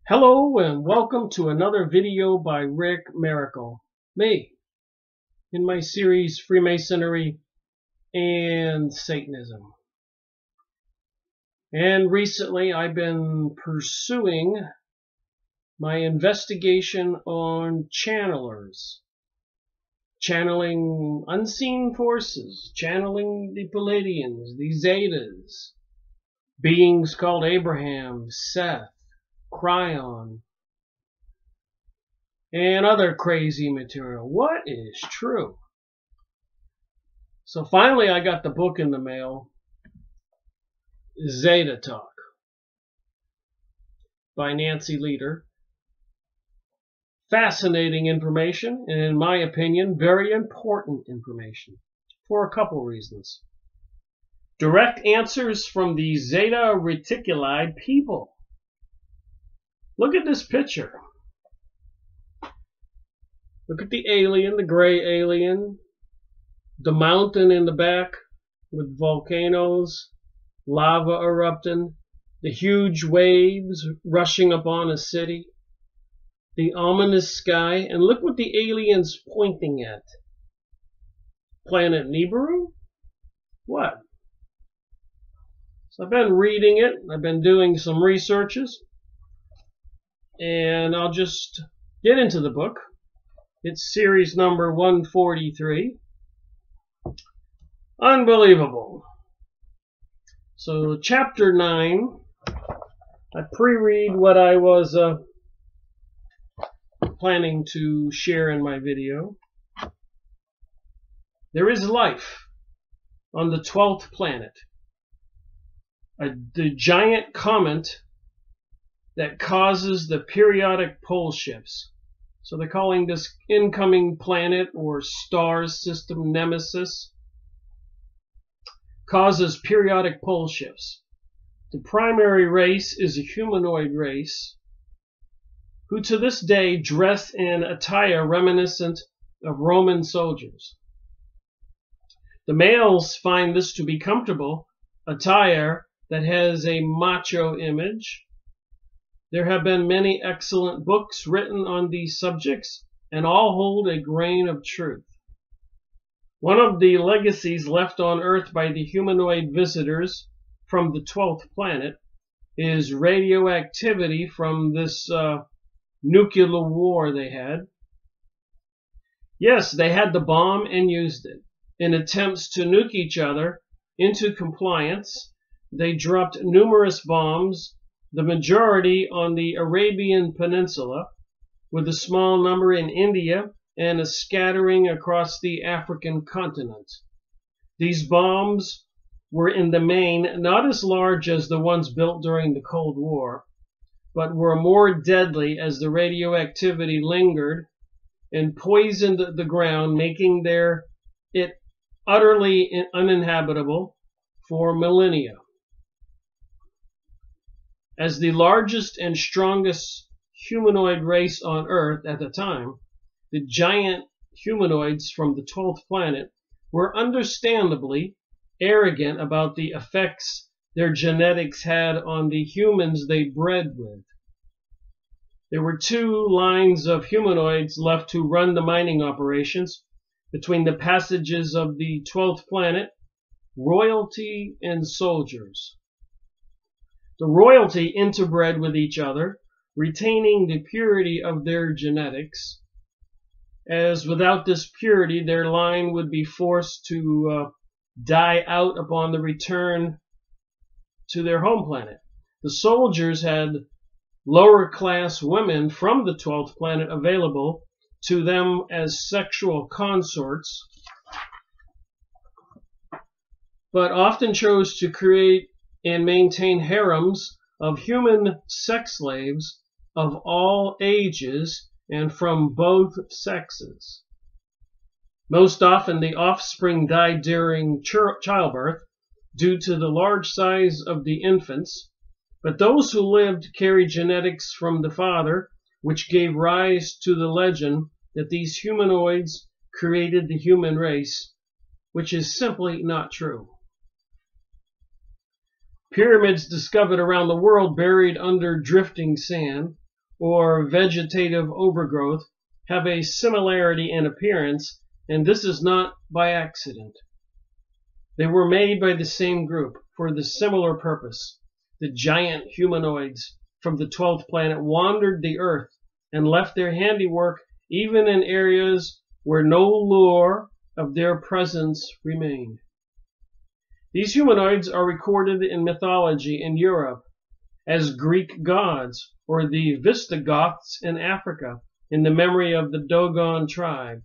Hello and welcome to another video by Rick Miracle, me, in my series Freemasonry and Satanism. And recently I've been pursuing my investigation on channelers, channeling unseen forces, channeling the Palladians, the Zetas, beings called Abraham, Seth, Cryon, and other crazy material. What is true? So finally I got the book in the mail, Zeta Talk by Nancy Leader. Fascinating information, and in my opinion, very important information for a couple reasons. Direct answers from the Zeta Reticuli people. Look at this picture. Look at the alien, the gray alien, the mountain in the back with volcanoes, lava erupting, the huge waves rushing upon a city, the ominous sky, and look what the alien's pointing at. Planet Nibiru? What? So I've been reading it, I've been doing some researches, and I'll just get into the book. It's series number 143. Unbelievable. So chapter 9, I pre-read what I was planning to share in my video. There is life on the 12th planet. The giant comet that causes the periodic pole shifts. So they're calling this incoming planet or star system Nemesis. Causes periodic pole shifts. The primary race is a humanoid race who to this day dress in attire reminiscent of Roman soldiers. The males find this to be comfortable attire that has a macho image. There have been many excellent books written on these subjects, and all hold a grain of truth. One of the legacies left on Earth by the humanoid visitors from the 12th planet is radioactivity from this nuclear war they had. Yes, they had the bomb and used it. In attempts to nuke each other into compliance, they dropped numerous bombs, the majority on the Arabian Peninsula, with a small number in India and a scattering across the African continent. These bombs were in the main not as large as the ones built during the Cold War, but were more deadly as the radioactivity lingered and poisoned the ground, making it utterly uninhabitable for millennia. As the largest and strongest humanoid race on Earth at the time, the giant humanoids from the 12th planet were understandably arrogant about the effects their genetics had on the humans they bred with. There were two lines of humanoids left to run the mining operations between the passages of the 12th planet, royalty and soldiers. The royalty interbred with each other, retaining the purity of their genetics, as without this purity their line would be forced to die out upon the return to their home planet. The soldiers had lower class women from the 12th planet available to them as sexual consorts, but often chose to create and maintain harems of human sex slaves of all ages and from both sexes. Most often the offspring died during childbirth due to the large size of the infants, but those who lived carried genetics from the father, which gave rise to the legend that these humanoids created the human race, which is simply not true. Pyramids discovered around the world buried under drifting sand or vegetative overgrowth have a similarity in appearance, and this is not by accident. They were made by the same group for the similar purpose. The giant humanoids from the 12th planet wandered the earth and left their handiwork even in areas where no lure of their presence remained. These humanoids are recorded in mythology in Europe as Greek gods, or the Visigoths in Africa in the memory of the Dogon tribe,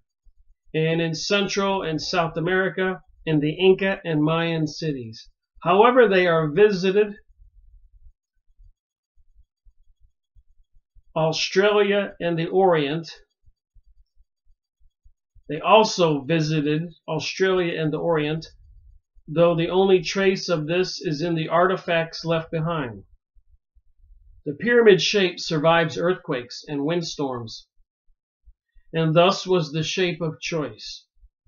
and in Central and South America in the Inca and Mayan cities. However, they are visited Australia and the Orient. They also visited Australia and the Orient, though the only trace of this is in the artifacts left behind. The pyramid shape survives earthquakes and windstorms, and thus was the shape of choice.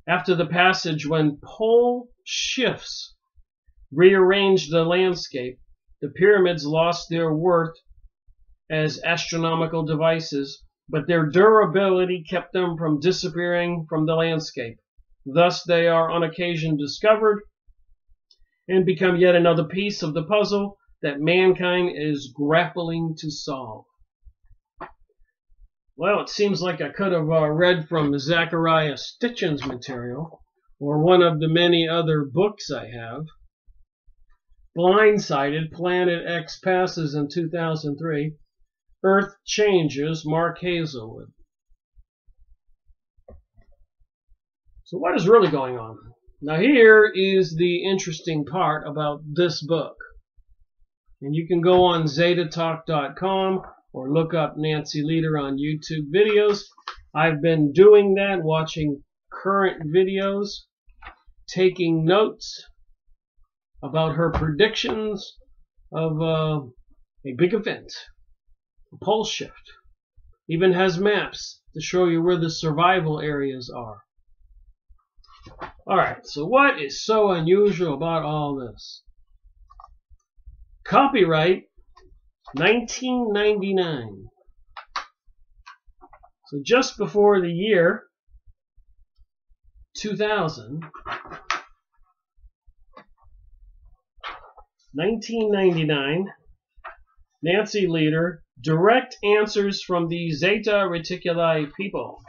After the passage, when pole shifts rearranged the landscape, the pyramids lost their worth as astronomical devices, but their durability kept them from disappearing from the landscape. Thus they are on occasion discovered and become yet another piece of the puzzle that mankind is grappling to solve. Well, it seems like I could have read from Zachariah Stitchin's material, or one of the many other books I have. Blindsided, Planet X passes in 2003. Earth changes, Mark Hazelwood. So what is really going on? Now here is the interesting part about this book. And you can go on zetatalk.com or look up Nancy Leader on YouTube videos. I've been doing that, watching current videos, taking notes about her predictions of a big event, a pole shift. Even has maps to show you where the survival areas are. Alright, so what is so unusual about all this? Copyright 1999. So just before the year 2000, 1999, Nancy Leader, direct answers from the Zeta Reticuli people.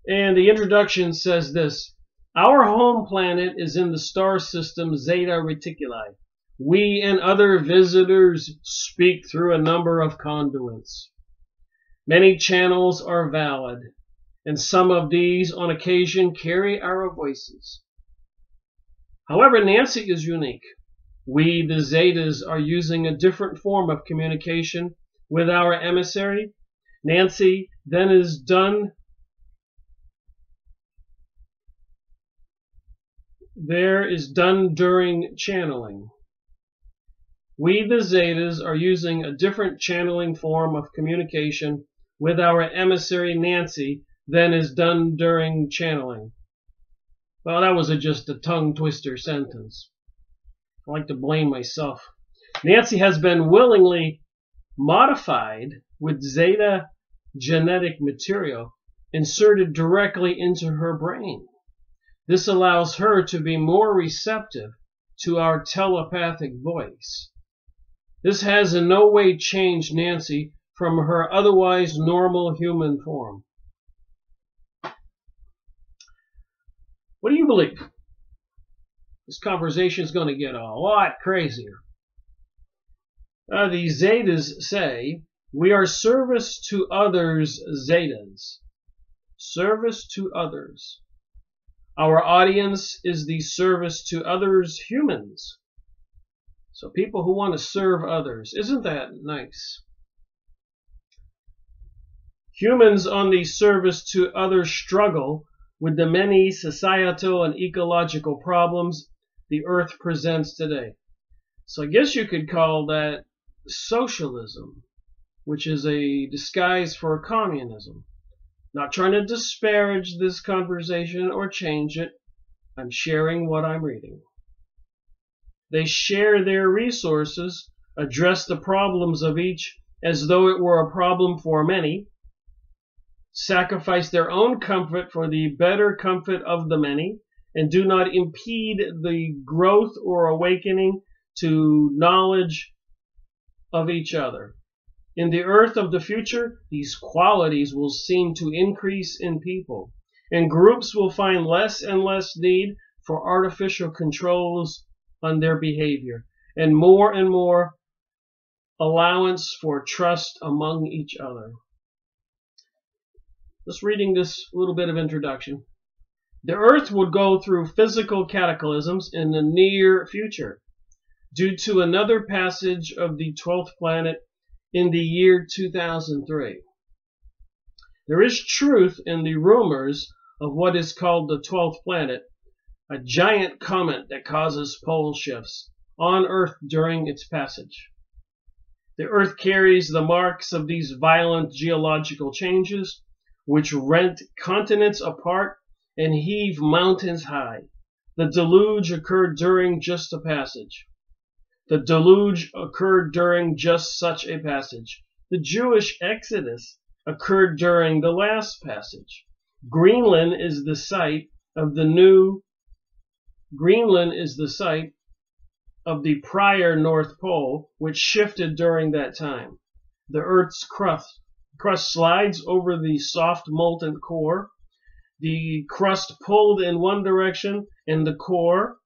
And the introduction says this: our home planet is in the star system Zeta Reticuli. We and other visitors speak through a number of conduits. Many channels are valid, and some of these on occasion carry our voices. However, Nancy is unique. We, the Zetas, are using a different form of communication with our emissary. Nancy then is done during channeling. We, the Zetas, are using a different channeling form of communication with our emissary Nancy than is done during channeling. Well, that was just a tongue twister sentence. I like to blame myself. Nancy has been willingly modified with Zeta genetic material inserted directly into her brain. This allows her to be more receptive to our telepathic voice. This has in no way changed Nancy from her otherwise normal human form. What do you believe? This conversation is going to get a lot crazier. The Zetas say, we are service to others Zetas. Service to others. Our audience is the service to others humans. So people who want to serve others. Isn't that nice? Humans on the service to others struggle with the many societal and ecological problems the earth presents today. So I guess you could call that socialism, which is a disguise for communism. Not trying to disparage this conversation or change it. I'm sharing what I'm reading. They share their resources address the problems of each as though it were a problem for many, sacrifice their own comfort for the better comfort of the many, and do not impede the growth or awakening to knowledge of each other. In the earth of the future, these qualities will seem to increase in people, and groups will find less and less need for artificial controls on their behavior, and more allowance for trust among each other. Just reading this little bit of introduction. The earth would go through physical cataclysms in the near future due to another passage of the 12th planet in the year 2003. There is truth in the rumors of what is called the 12th planet, a giant comet that causes pole shifts on Earth during its passage. The Earth carries the marks of these violent geological changes, which rent continents apart and heave mountains high. The deluge occurred during just a passage. The deluge occurred during just such a passage. The Jewish Exodus occurred during the last passage. Greenland is the site of the prior North Pole, which shifted during that time. The Earth's crust slides over the soft molten core. The crust pulled in one direction, and the core,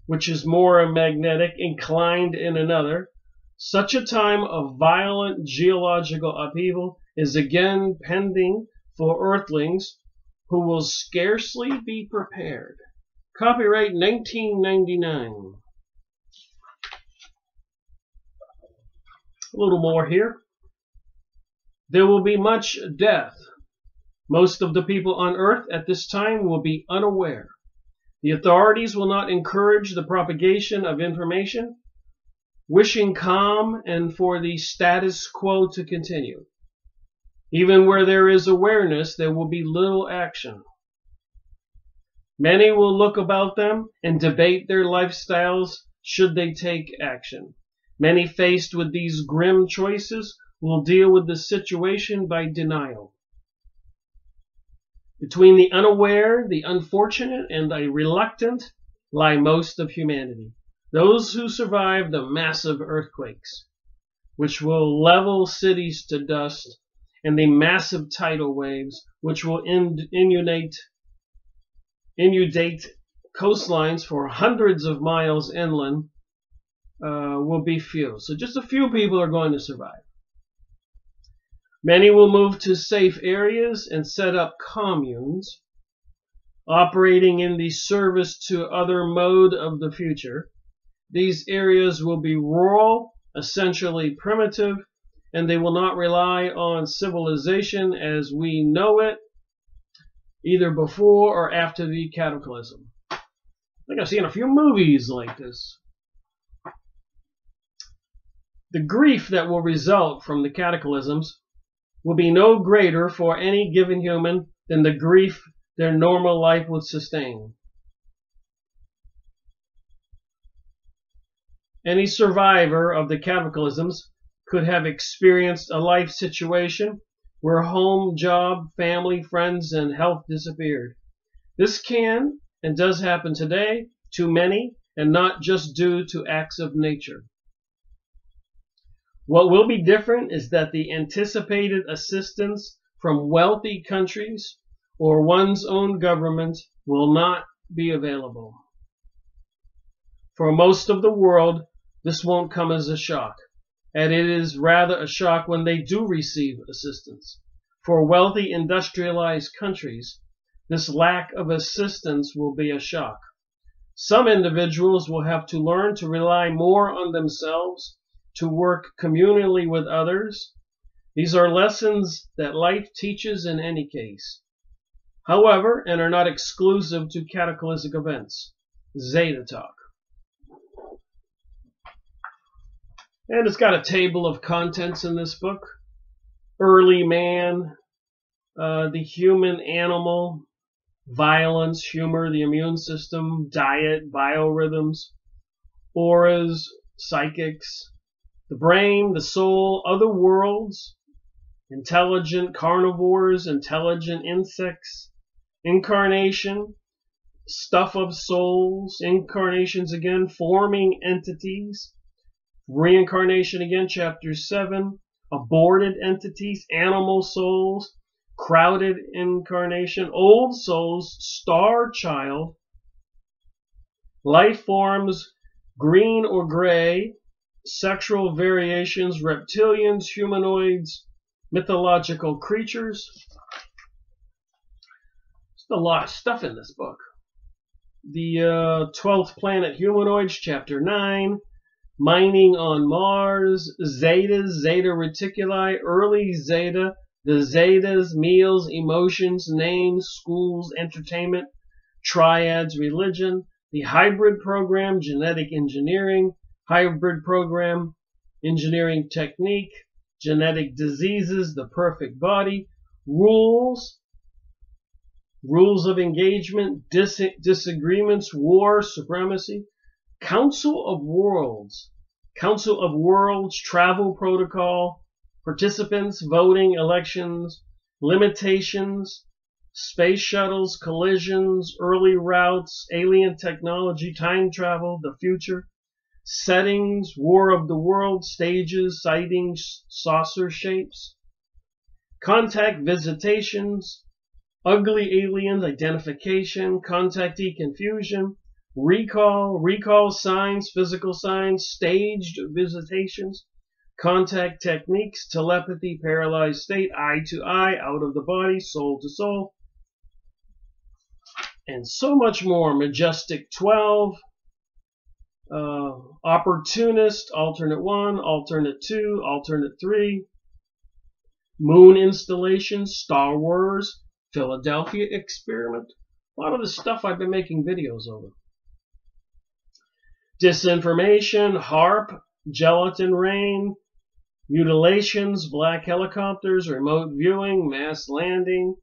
which is more magnetic, inclined in another. Such a time of violent geological upheaval is again pending for Earthlings who will scarcely be prepared. Copyright 1999. A little more here. There will be much death. Most of the people on Earth at this time will be unaware. The authorities will not encourage the propagation of information, wishing calm and for the status quo to continue. Even where there is awareness, there will be little action. Many will look about them and debate their lifestyles should they take action. Many faced with these grim choices will deal with the situation by denial. Between the unaware, the unfortunate, and the reluctant lie most of humanity. Those who survive the massive earthquakes, which will level cities to dust, and the massive tidal waves, which will inundate coastlines for hundreds of miles inland, will be few. So just a few people are going to survive. Many will move to safe areas and set up communes, operating in the service to other mode of the future. These areas will be rural, essentially primitive, and they will not rely on civilization as we know it, either before or after the cataclysm. I think I've seen a few movies like this. The grief that will result from the cataclysms will be no greater for any given human than the grief their normal life would sustain. Any survivor of the cataclysms could have experienced a life situation where home, job, family, friends, and health disappeared. This can and does happen today to many, and not just due to acts of nature. What will be different is that the anticipated assistance from wealthy countries or one's own government will not be available. For most of the world, this won't come as a shock, and it is rather a shock when they do receive assistance. For wealthy industrialized countries, this lack of assistance will be a shock. Some individuals will have to learn to rely more on themselves, to work communally with others. These are lessons that life teaches in any case. However, and are not exclusive to cataclysmic events. Zeta talk. And it's got a table of contents in this book. Early man, the human animal, violence, humor, the immune system, diet, biorhythms, auras, psychics, the brain, the soul, other worlds, intelligent carnivores, intelligent insects, incarnation, stuff of souls, incarnations again, forming entities, reincarnation again, chapter 7, aborted entities, animal souls, crowded incarnation, old souls, star child, life forms, green or gray, sexual variations, reptilians, humanoids, mythological creatures. There's a lot of stuff in this book. The 12th planet humanoids, chapter 9, mining on Mars, Zetas, Zeta Reticuli, early Zeta, the Zetas, meals, emotions, names, schools, entertainment, triads, religion, the hybrid program, genetic engineering, hybrid program, engineering technique, genetic diseases, the perfect body, rules of engagement, disagreements, war, supremacy, Council of Worlds, travel protocol, participants, voting, elections, limitations, space shuttles, collisions, early routes, alien technology, time travel, the future, settings, War of the Worlds, stages, sightings, saucer shapes, contact, visitations, ugly aliens, identification, contactee confusion, recall signs, physical signs, staged visitations, contact techniques, telepathy, paralyzed state, eye to eye, out of the body, soul to soul, and so much more. Majestic 12, opportunist, alternate 1, alternate 2, alternate 3, moon installations, Star Wars, Philadelphia experiment. A lot of the stuff I've been making videos over. Disinformation, HARP, gelatin rain, mutilations, black helicopters, remote viewing, mass landing,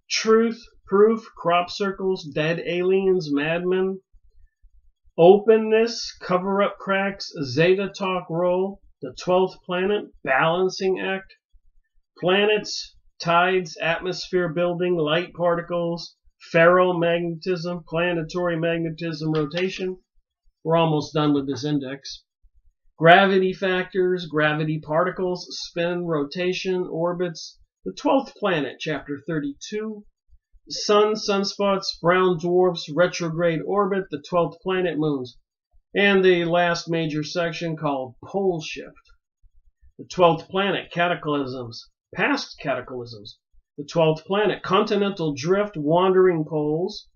truth, proof, crop circles, dead aliens, madmen, openness, cover-up cracks, Zeta talk roll, the 12th planet, balancing act, planets, tides, atmosphere building, light particles, ferromagnetism, planetary magnetism rotation. We're almost done with this index. Gravity factors, gravity particles, spin, rotation, orbits, the 12th planet, chapter 32, sun, sunspots, brown dwarfs, retrograde orbit, the 12th planet, moons, and the last major section called pole shift. The 12th planet, cataclysms, past cataclysms, the 12th planet, continental drift, wandering poles,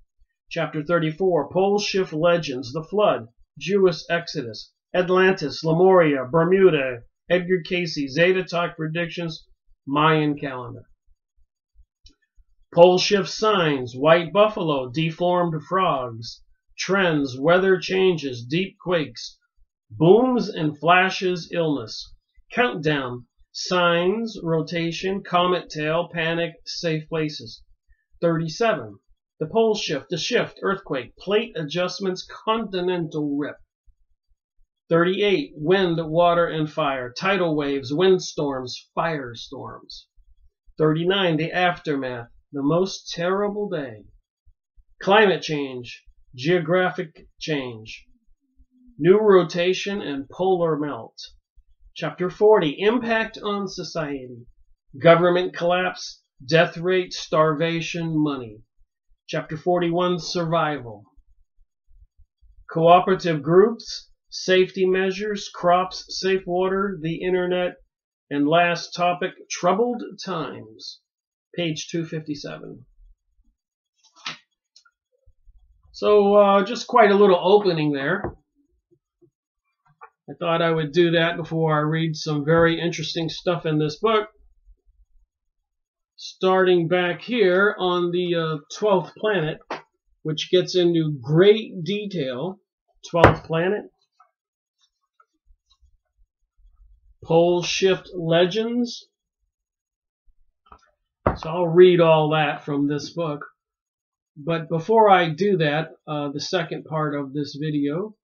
chapter 34, pole shift legends, the flood, Jewish exodus, Atlantis, Lemuria, Bermuda, Edgar Cayce, Zeta talk predictions, Mayan calendar. Pole shift signs, white buffalo, deformed frogs, trends, weather changes, deep quakes, booms and flashes, illness, countdown, signs, rotation, comet tail, panic, safe places. 37. The pole shift, the shift, earthquake, plate adjustments, continental rip. 38. Wind, water, and fire, tidal waves, windstorms, firestorms. 39. The aftermath, the most terrible day. Climate change, geographic change, new rotation, and polar melt. Chapter 40. Impact on society, government collapse, death rate, starvation, money. Chapter 41, survival. Cooperative groups, safety measures, crops, safe water, the internet, and last topic, troubled times. Page 257. So just quite a little opening there. I thought I would do that before I read some very interesting stuff in this book. Starting back here on the 12th planet, which gets into great detail. 12th planet, pole shift legends. So I'll read all that from this book. But before I do that, the second part of this video,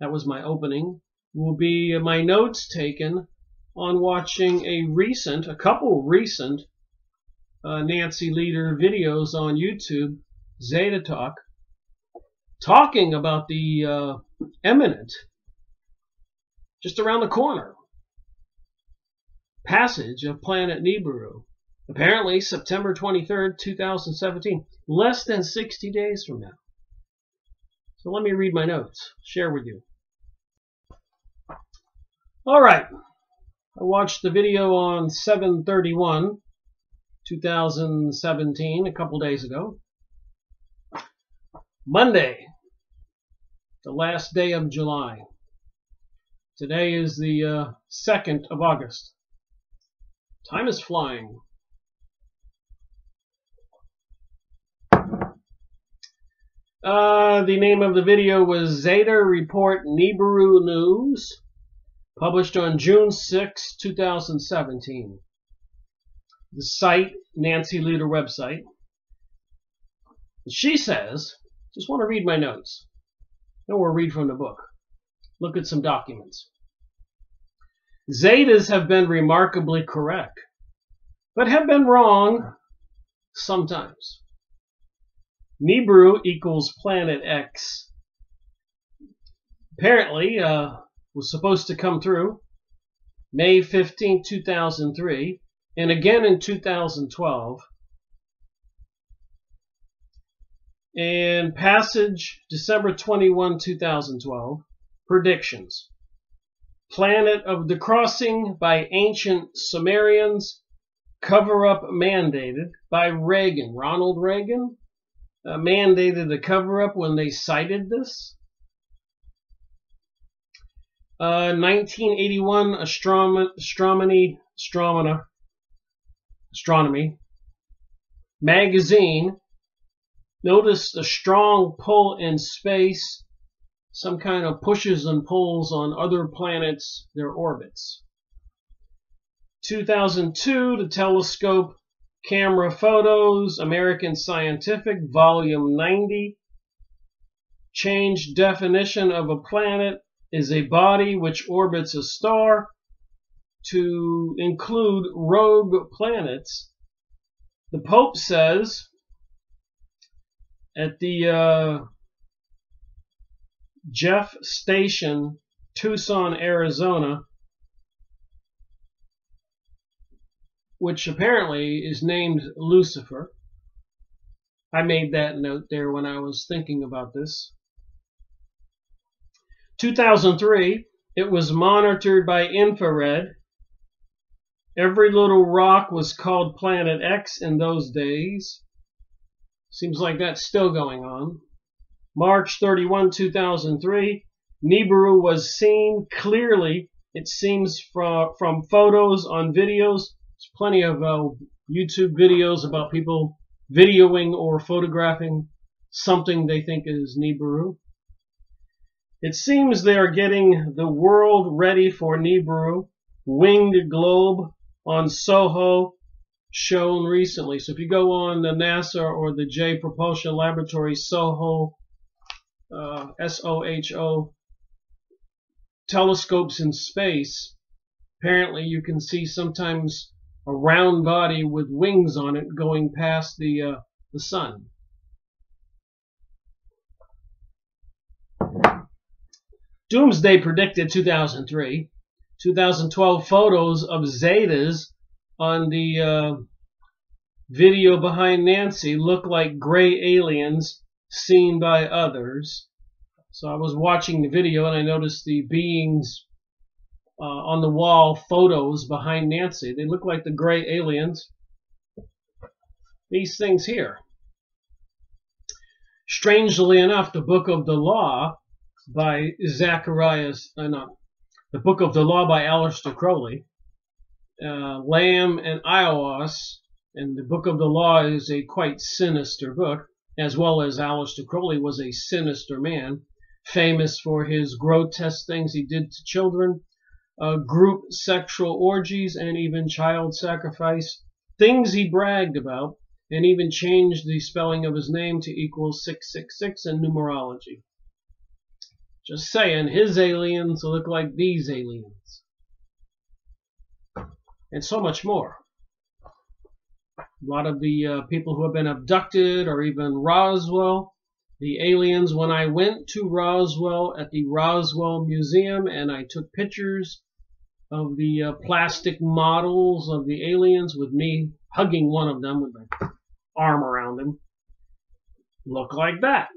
that was my opening. will be my notes taken on watching a couple recent Nancy Leader videos on YouTube, Zeta Talk, talking about the imminent, just around the corner, passage of planet Nibiru. Apparently September 23rd, 2017, less than 60 days from now. So let me read my notes, share with you. All right, I watched the video on 7/31, 2017, a couple days ago. Monday, the last day of July. Today is the 2nd of August. Time is flying. The name of the video was Zeta Report Nibiru News, published on June 6, 2017. The site, Nancy Leader website. She says, just want to read my notes. No, we'll read from the book. Look at some documents. Zetas have been remarkably correct, but have been wrong sometimes. Nibiru equals Planet X. Apparently, was supposed to come through May 15, 2003, and again in 2012. And passage December 21, 2012. Predictions. Planet of the crossing by ancient Sumerians. Cover-up mandated by Reagan. Ronald Reagan mandated the cover-up when they cited this. 1981 astronomy magazine noticed a strong pull in space, some kind of pushes and pulls on other planets, their orbits. 2002, the telescope camera photos, American Scientific, volume 90, changed definition of a planet is a body which orbits a star to include rogue planets. The Pope says at the Jeff Station, Tucson, Arizona, which apparently is named Lucifer. I made that note there when I was thinking about this. 2003, it was monitored by infrared. Every little rock was called Planet X in those days. Seems like that's still going on. March 31, 2003, Nibiru was seen clearly, it seems, from photos on videos. There's plenty of YouTube videos about people videoing or photographing something they think is Nibiru. It seems they are getting the world ready for Nibiru. Winged globe on Soho shown recently. So if you go on the NASA or the J Propulsion Laboratory Soho, SOHO, telescopes in space, apparently you can see sometimes a round body with wings on it going past the sun. Doomsday predicted 2003. 2012 photos of Zetas on the video behind Nancy look like gray aliens seen by others. So I was watching the video and I noticed the beings on the wall, photos behind Nancy. They look like the gray aliens. These things here. Strangely enough, the Book of the Law by the Book of the Law by Aleister Crowley, Lamb and Ios, and the Book of the Law is a quite sinister book, as well as Aleister Crowley was a sinister man, famous for his grotesque things he did to children, group sexual orgies, and even child sacrifice, things he bragged about, and even changed the spelling of his name to equal 666 in numerology. Just saying, his aliens look like these aliens. And so much more. A lot of the people who have been abducted, or even Roswell, the aliens, when I went to Roswell at the Roswell Museum and I took pictures of the plastic models of the aliens with me hugging one of them with my arm around him, look like that.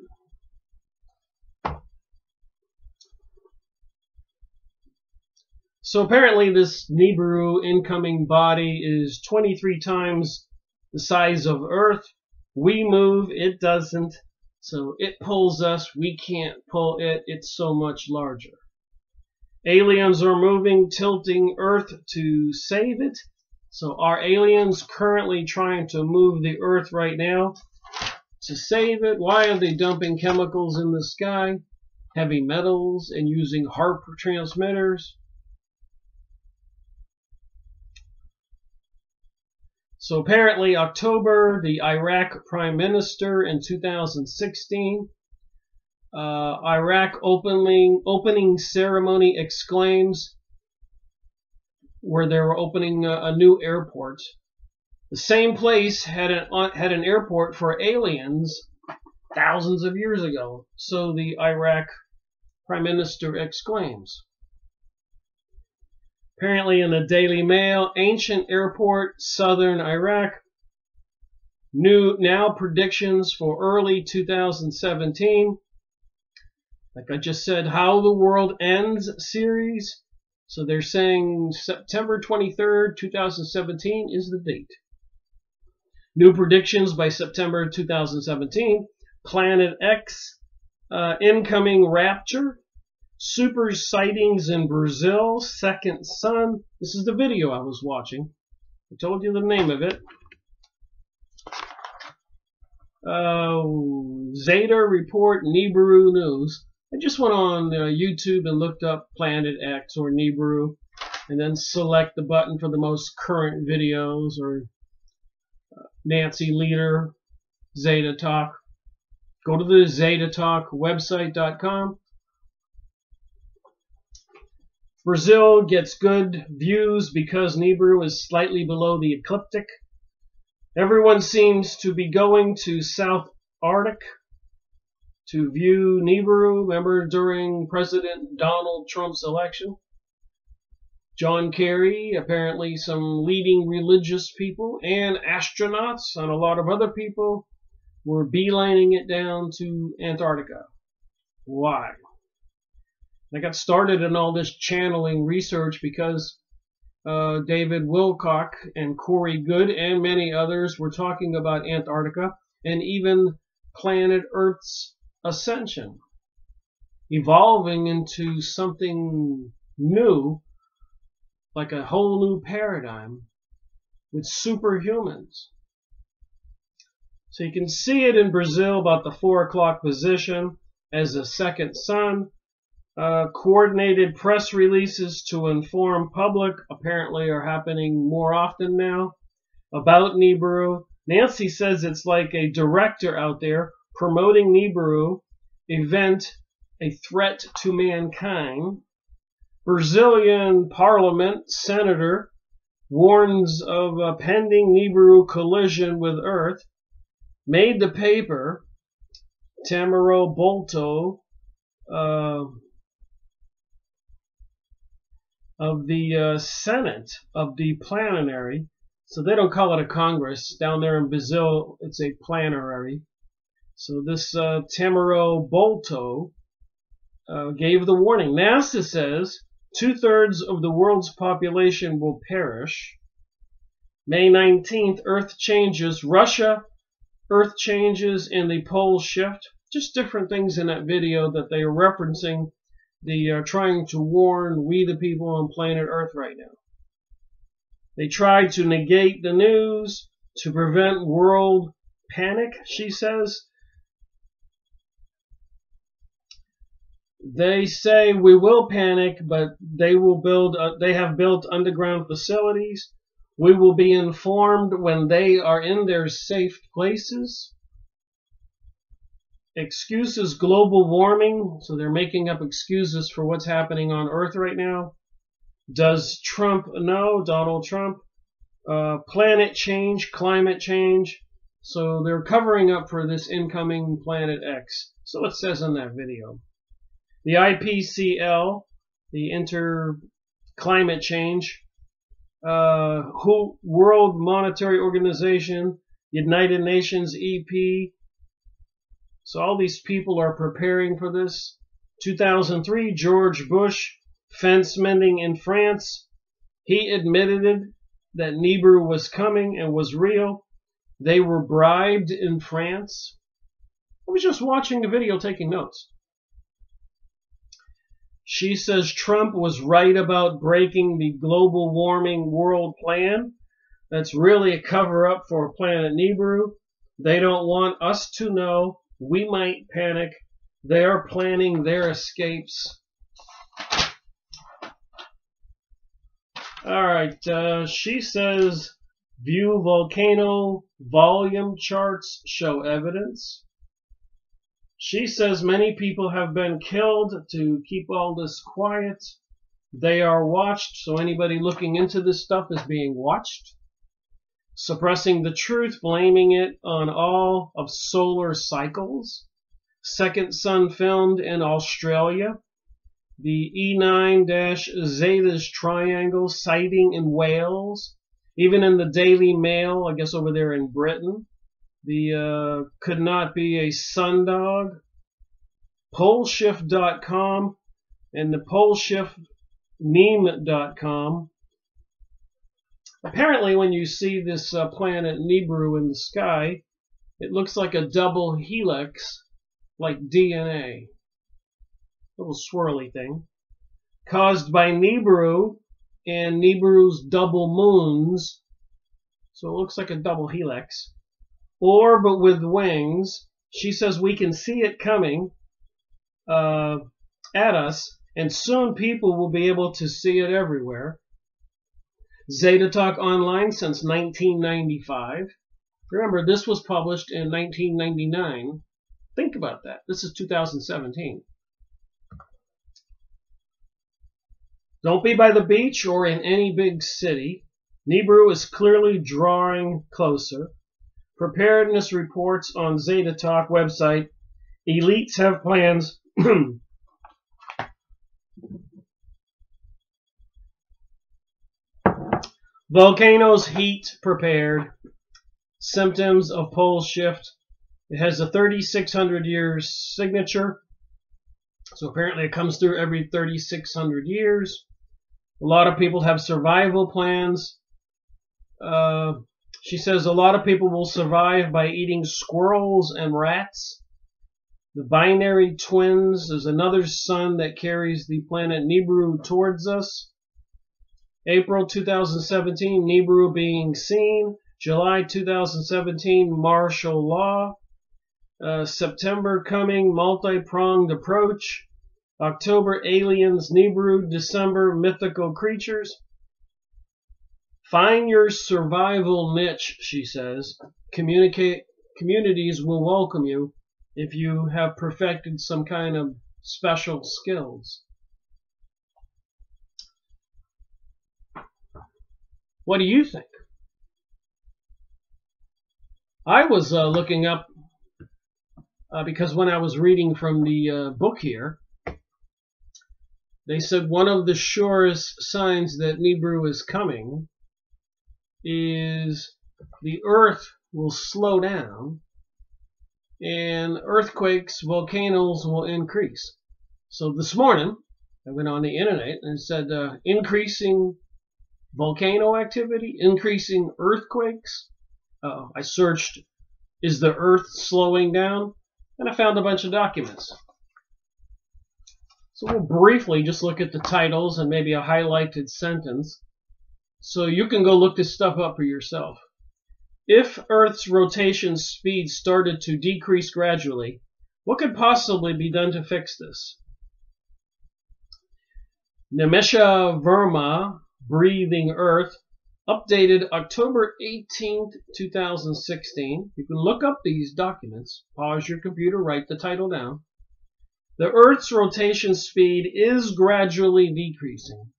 So apparently this Nibiru incoming body is 23 times the size of Earth. We move, it doesn't. So it pulls us, we can't pull it. It's so much larger. Aliens are moving, tilting Earth to save it. So are aliens currently trying to move the Earth right now to save it? Why are they dumping chemicals in the sky, heavy metals, and using HAARP transmitters? So apparently October, the Iraq Prime Minister in 2016, Iraq opening ceremony exclaims, where they were opening a new airport. The same place had an airport for aliens thousands of years ago. So the Iraq Prime Minister exclaims. Apparently in the Daily Mail, ancient airport, southern Iraq. Now predictions for early 2017. Like I just said, How the World Ends series. So they're saying September 23rd, 2017 is the date. New predictions by September 2017. Planet X, incoming rapture. Super sightings in Brazil, second sun. This is the video I was watching. I told you the name of it. Zeta report, Nibiru news. I just went on YouTube and looked up Planet X or Nibiru, and then select the button for the most current videos, or Nancy Leader, Zeta Talk. Go to the Zeta Talk website.com. Brazil gets good views because Nibiru is slightly below the ecliptic. Everyone seems to be going to South Arctic to view Nibiru. Remember during President Donald Trump's election? John Kerry, apparently some leading religious people, and astronauts and a lot of other people were beelining it down to Antarctica. Why? I got started in all this channeling research because David Wilcock and Corey Good and many others were talking about Antarctica and even planet Earth's ascension, evolving into something new, like a whole new paradigm with superhumans. So you can see it in Brazil about the 4 o'clock position as a second sun. Coordinated press releases to inform public apparently are happening more often now about Nibiru. Nancy says it's like a director out there promoting Nibiru event, a threat to mankind. Brazilian parliament senator warns of a pending Nibiru collision with Earth. Made the paper, Tamaro Bolto, of the Senate of the Planetary. So they don't call it a Congress. Down there in Brazil, it's a plenary. So this Tamaro Bolto gave the warning. NASA says 2/3 of the world's population will perish. May 19th, Earth changes. Russia, Earth changes, and the poles shift. Just different things in that video that they are referencing. They are trying to warn we the people on planet Earth right now. They try to negate the news to prevent world panic, she says. They say we will panic, but they will build. They have built underground facilities. We will be informed when they are in their safe places. Excuses global warming. So they're making up excuses for what's happening on Earth right now. Does Trump know? Donald Trump. Planet change, climate change. So they're covering up for this incoming Planet X. So it says in that video. The IPCL, the Climate Change, World Monetary Organization, United Nations EP. So all these people are preparing for this. 2003, George Bush, fence mending in France. He admitted that Nibiru was coming and was real. They were bribed in France. I was just watching the video taking notes. She says Trump was right about breaking the global warming world plan. That's really a cover-up for Planet Nibiru. They don't want us to know. We might panic. They are planning their escapes. All right, she says, view volcano volume charts show evidence. She says many people have been killed to keep all this quiet. They are watched, so anybody looking into this stuff is being watched. Suppressing the truth, blaming it on all of solar cycles. Second sun filmed in Australia. The E9-Zeta's triangle sighting in Wales. Even in the Daily Mail, I guess over there in Britain. The could not be a sundog. Poleshift.com and the poleshiftmeme.com. Apparently when you see this planet Nibiru in the sky, it looks like a double helix, like DNA. Little swirly thing. Caused by Nibiru and Nibiru's double moons. So it looks like a double helix. Orb with wings. She says we can see it coming at us, and soon people will be able to see it everywhere. Zeta Talk Online since 1995. Remember, this was published in 1999. Think about that. This is 2017. Don't be by the beach or in any big city. Nibiru is clearly drawing closer. Preparedness reports on Zeta Talk website. Elites have plans. Volcanoes heat prepared. Symptoms of pole shift. It has a 3,600 years signature. So apparently it comes through every 3,600 years. A lot of people have survival plans. She says a lot of people will survive by eating squirrels and rats. The binary twins is another sun that carries the planet Nibiru towards us. April 2017, Nibiru being seen. July 2017, martial law. September coming, multi-pronged approach. October, aliens, Nibiru. December, mythical creatures. Find your survival niche, she says. Communities will welcome you if you have perfected some kind of special skills. What do you think? I was looking up, because when I was reading from the book here, they said one of the surest signs that Nibiru is coming is the earth will slow down and earthquakes, volcanoes will increase. So this morning, I went on the internet and it said increasing volcano activity, increasing earthquakes. I searched, is the earth slowing down? And I found a bunch of documents. So we'll briefly just look at the titles and maybe a highlighted sentence. So you can go look this stuff up for yourself. If Earth's rotation speed started to decrease gradually, what could possibly be done to fix this? Nimesha Verma, Breathing Earth, updated October 18th, 2016. You can look up these documents. Pause your computer, write the title down. The Earth's rotation speed is gradually decreasing.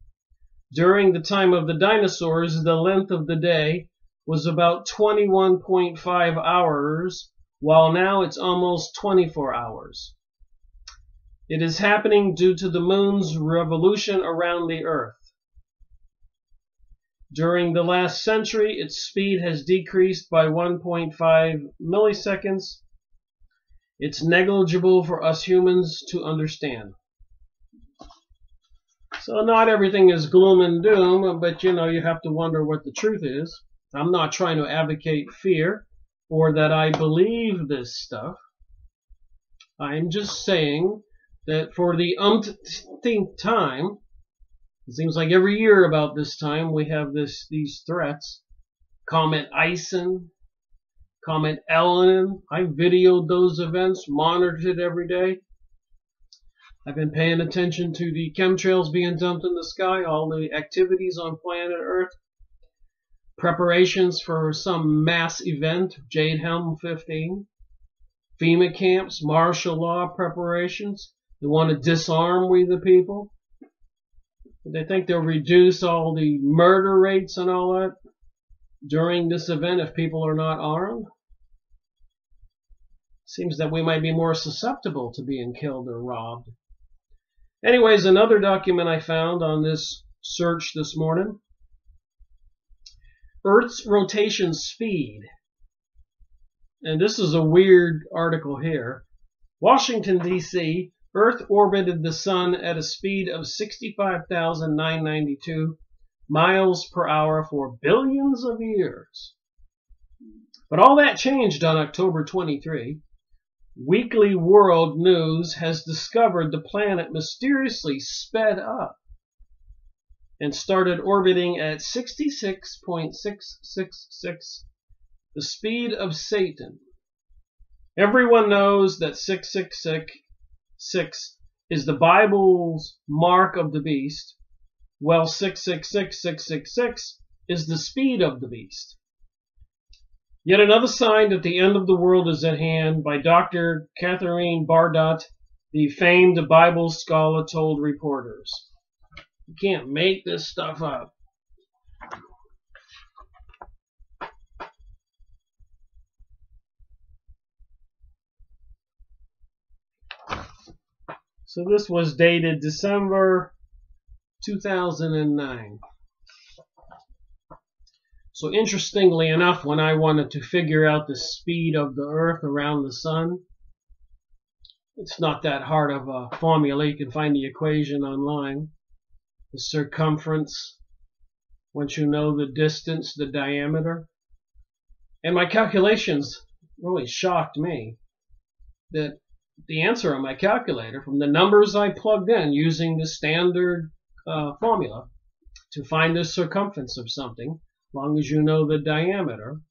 During the time of the dinosaurs, the length of the day was about 21.5 hours, while now it's almost 24 hours. It is happening due to the moon's revolution around the Earth. During the last century, its speed has decreased by 1.5 milliseconds. It's negligible for us humans to understand. So not everything is gloom and doom, but you have to wonder what the truth is. I'm not trying to advocate fear or that I believe this stuff. I'm just saying that for the umpteenth time, it seems like every year about this time we have these threats. Comet Ison, Comet Ellen. I videoed those events, monitored it every day. I've been paying attention to the chemtrails being dumped in the sky, all the activities on planet Earth, preparations for some mass event, Jade Helm 15, FEMA camps, martial law preparations. They want to disarm we the people. They think they'll reduce all the murder rates and all that during this event if people are not armed. Seems that we might be more susceptible to being killed or robbed. Anyways, another document I found on this search this morning. Earth's rotation speed. And this is a weird article here. Washington, D.C., Earth orbited the Sun at a speed of 65,992 miles per hour for billions of years. But all that changed on October 23. Weekly World News has discovered the planet mysteriously sped up and started orbiting at 66.666, the speed of Satan. Everyone knows that 666 is the Bible's mark of the beast. Well, 666 is the speed of the beast. Yet another sign that the end of the world is at hand by Dr. Catherine Bardot, the famed Bible scholar, told reporters. You can't make this stuff up. So this was dated December 2009. So interestingly enough, when I wanted to figure out the speed of the Earth around the Sun, it's not that hard of a formula. You can find the equation online. The circumference, once you know the distance, the diameter. And my calculations really shocked me that the answer on my calculator, from the numbers I plugged in using the standard formula to find the circumference of something, as long as you know the diameter.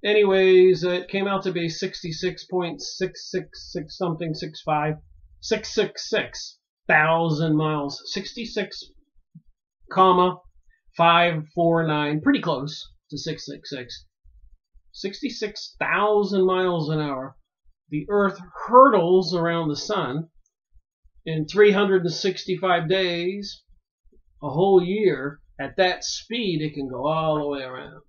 Anyways, it came out to be 66.666 something, 666,000 miles. 66,549, pretty close to 666. 66,000 miles an hour. The Earth hurtles around the Sun in 365 days, a whole year. At that speed, it can go all the way around.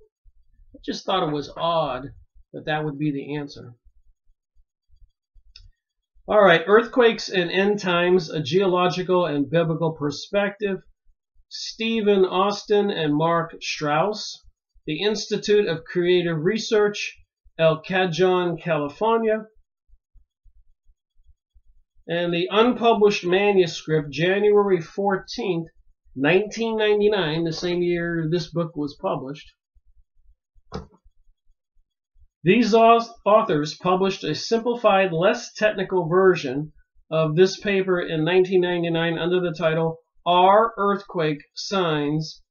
I just thought it was odd that that would be the answer. All right, Earthquakes and End Times, a Geological and Biblical Perspective. Stephen Austin and Mark Strauss. The Institute of Creative Research, El Cajon, California. And the unpublished manuscript, January 14th, 1999, the same year this book was published. These authors published a simplified, less technical version of this paper in 1999 under the title, Are Earthquake Signs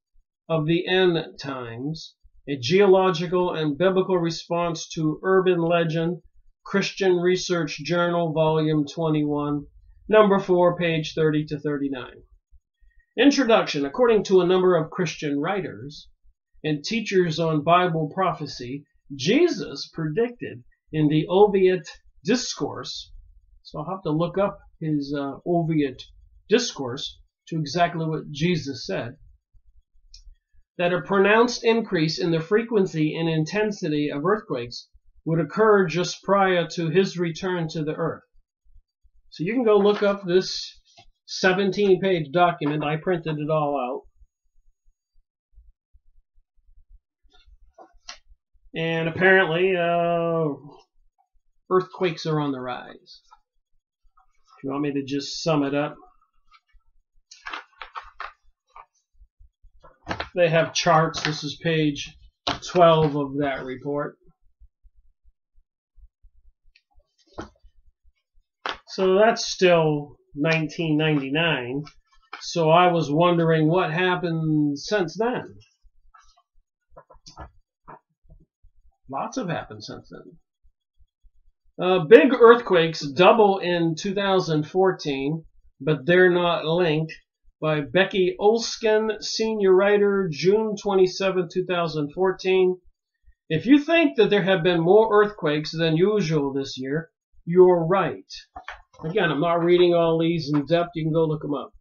of the End Times? A Geological and Biblical Response to Urban Legend, Christian Research Journal, Volume 21, Number 4, page 30 to 39. Introduction. According to a number of Christian writers, and teachers on Bible prophecy, Jesus predicted in the Olivet Discourse, so I'll have to look up his Olivet Discourse to exactly what Jesus said, that a pronounced increase in the frequency and intensity of earthquakes would occur just prior to his return to the earth. So you can go look up this 17-page document. I printed it all out. And apparently, earthquakes are on the rise. If you want me to just sum it up, they have charts. This is page 12 of that report. So that's still 1999. So I was wondering what happened since then. Lots have happened since then. Big earthquakes double in 2014, but they're not linked, by Becky Olsken, senior writer, June 27, 2014. If you think that there have been more earthquakes than usual this year, you're right. Again, I'm not reading all these in depth. You can go look them up.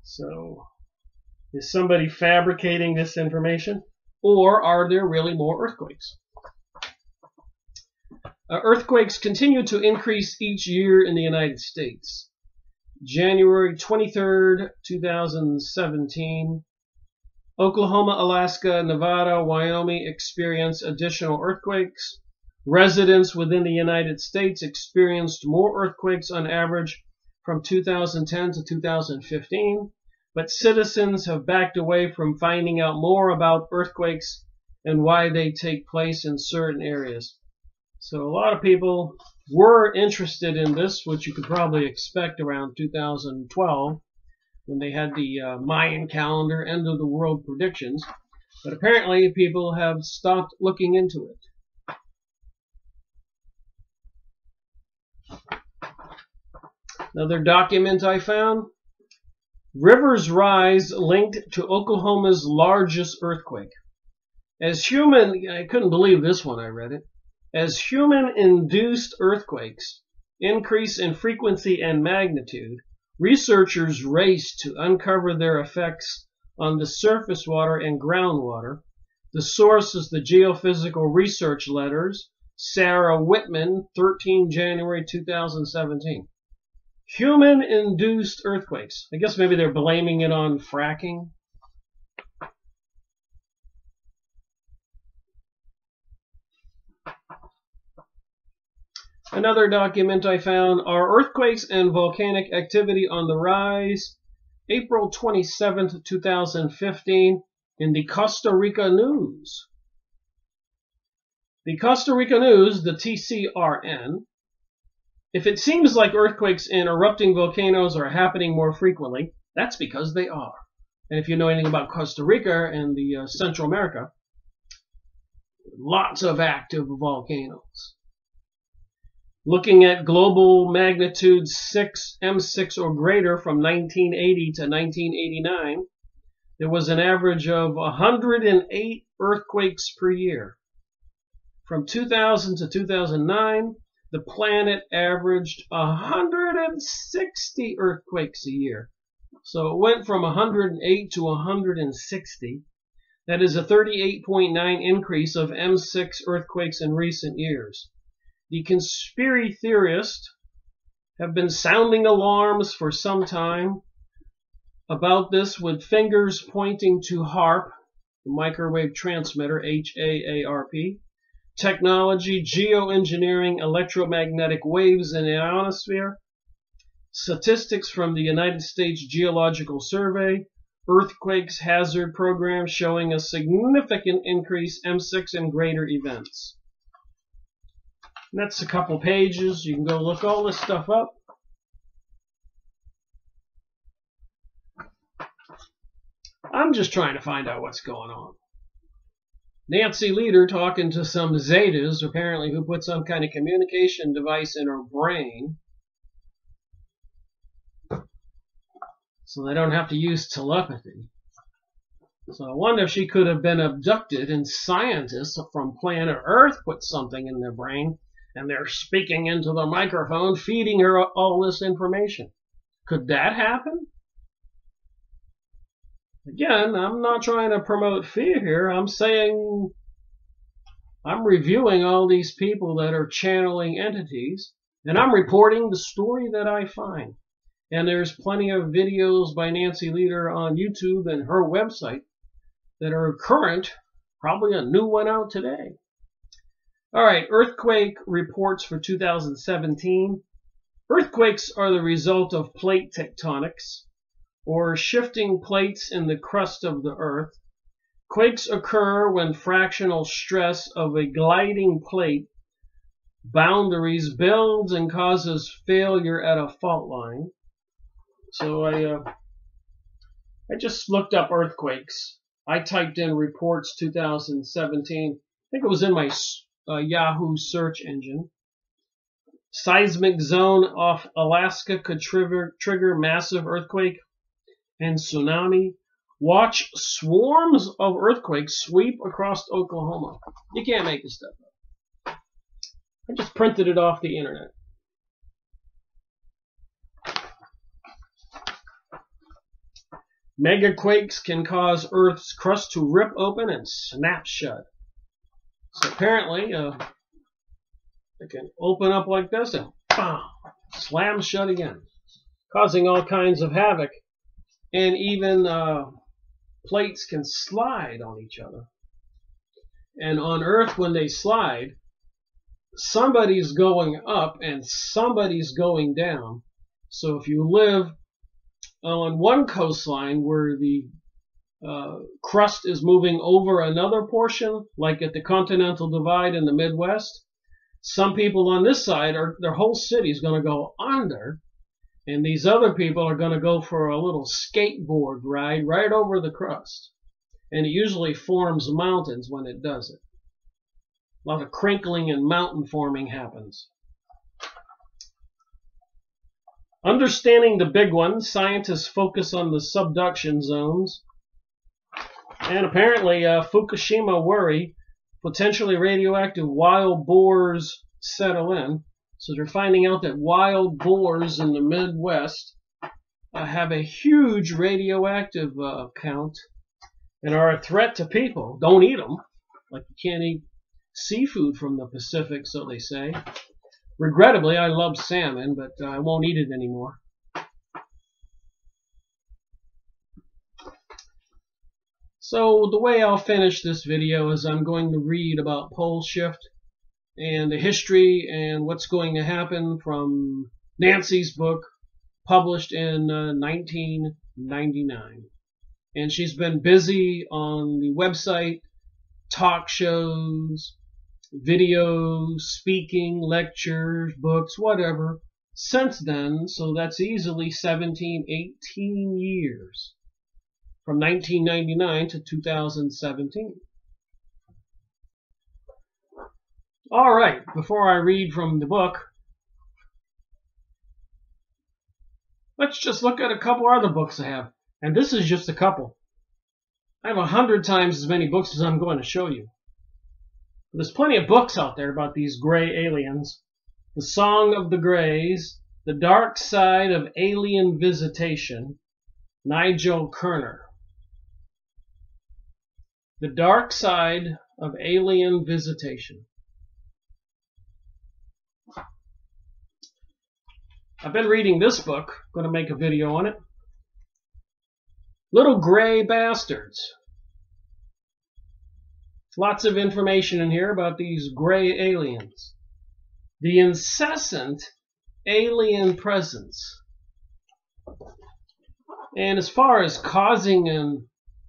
So, is somebody fabricating this information? Or are there really more earthquakes? Earthquakes continue to increase each year in the United States. January 23rd, 2017, Oklahoma, Alaska, Nevada, Wyoming experience additional earthquakes. Residents within the United States experienced more earthquakes on average from 2010 to 2015, but citizens have backed away from finding out more about earthquakes and why they take place in certain areas. So a lot of people were interested in this, which you could probably expect around 2012 when they had the Mayan calendar end of the world predictions. But apparently people have stopped looking into it. Another document I found, rivers rise linked to Oklahoma's largest earthquake. I couldn't believe this when I read it. As human-induced earthquakes increase in frequency and magnitude, researchers race to uncover their effects on the surface water and groundwater. The source is the Geophysical Research Letters, Sarah Whitman, 13 January 2017. Human-induced earthquakes. I guess maybe they're blaming it on fracking. Another document I found, are earthquakes and volcanic activity on the rise? April 27th, 2015, in the Costa Rica News. The Costa Rica News, the TCRN, if it seems like earthquakes and erupting volcanoes are happening more frequently, that's because they are. And if you know anything about Costa Rica and the Central America, lots of active volcanoes. Looking at global magnitude 6, M6 or greater from 1980 to 1989, there was an average of 108 earthquakes per year. From 2000 to 2009, the planet averaged 160 earthquakes a year. So it went from 108 to 160. That is a 38.9 increase of M6 earthquakes in recent years. The conspiracy theorists have been sounding alarms for some time about this, with fingers pointing to HAARP, the microwave transmitter, HAARP, technology, geoengineering, electromagnetic waves in the ionosphere, statistics from the United States Geological Survey, earthquakes hazard program showing a significant increase M6 and greater events. And that's a couple pages. You can go look all this stuff up. I'm just trying to find out what's going on. Nancy Leader talking to some Zetas, apparently, who put some kind of communication device in her brain so they don't have to use telepathy. So I wonder if she could have been abducted and scientists from planet Earth put something in their brain and they're speaking into the microphone, feeding her all this information. Could that happen? Again, I'm not trying to promote fear here. I'm saying I'm reviewing all these people that are channeling entities, and I'm reporting the story that I find. And there's plenty of videos by Nancy Leader on YouTube and her website that are current, probably a new one out today. All right, earthquake reports for 2017. Earthquakes are the result of plate tectonics, or shifting plates in the crust of the earth. Quakes occur when fractional stress of a gliding plate boundaries builds and causes failure at a fault line. So I just looked up earthquakes. I typed in reports 2017. I think it was in my Yahoo search engine. Seismic zone off Alaska could trigger massive earthquake and tsunami. Watch swarms of earthquakes sweep across Oklahoma. You can't make this stuff up. I just printed it off the internet. Megaquakes can cause Earth's crust to rip open and snap shut. So apparently, it can open up like this and slam shut again, causing all kinds of havoc. And even plates can slide on each other. And on Earth, when they slide, somebody's going up and somebody's going down. So if you live on one coastline where the crust is moving over another portion, like at the Continental Divide in the Midwest, some people on this side, their whole city is going to go under, and these other people are going to go for a little skateboard ride right over the crust. And it usually forms mountains when it does it. A lot of crinkling and mountain forming happens. Understanding the big ones, scientists focus on the subduction zones. And apparently, Fukushima worry potentially radioactive wild boars settle in. So they're finding out that wild boars in the Midwest have a huge radioactive count and are a threat to people. Don't eat them. Like you can't eat seafood from the Pacific, so they say. Regrettably, I love salmon, but I won't eat it anymore. So the way I'll finish this video is I'm going to read about pole shift and the history and what's going to happen from Nancy's book, published in 1999. And she's been busy on the website, talk shows, videos, speaking, lectures, books, whatever, since then. So that's easily 17, 18 years, from 1999 to 2017. All right, before I read from the book, let's just look at a couple other books I have. And this is just a couple. I have 100 times as many books as I'm going to show you. There's plenty of books out there about these gray aliens. The Song of the Greys, The Dark Side of Alien Visitation, Nigel Kerner. The Dark Side of Alien Visitation. I've been reading this book. I'm going to make a video on it. Little Gray Bastards. Lots of information in here about these gray aliens. The incessant alien presence. And as far as causing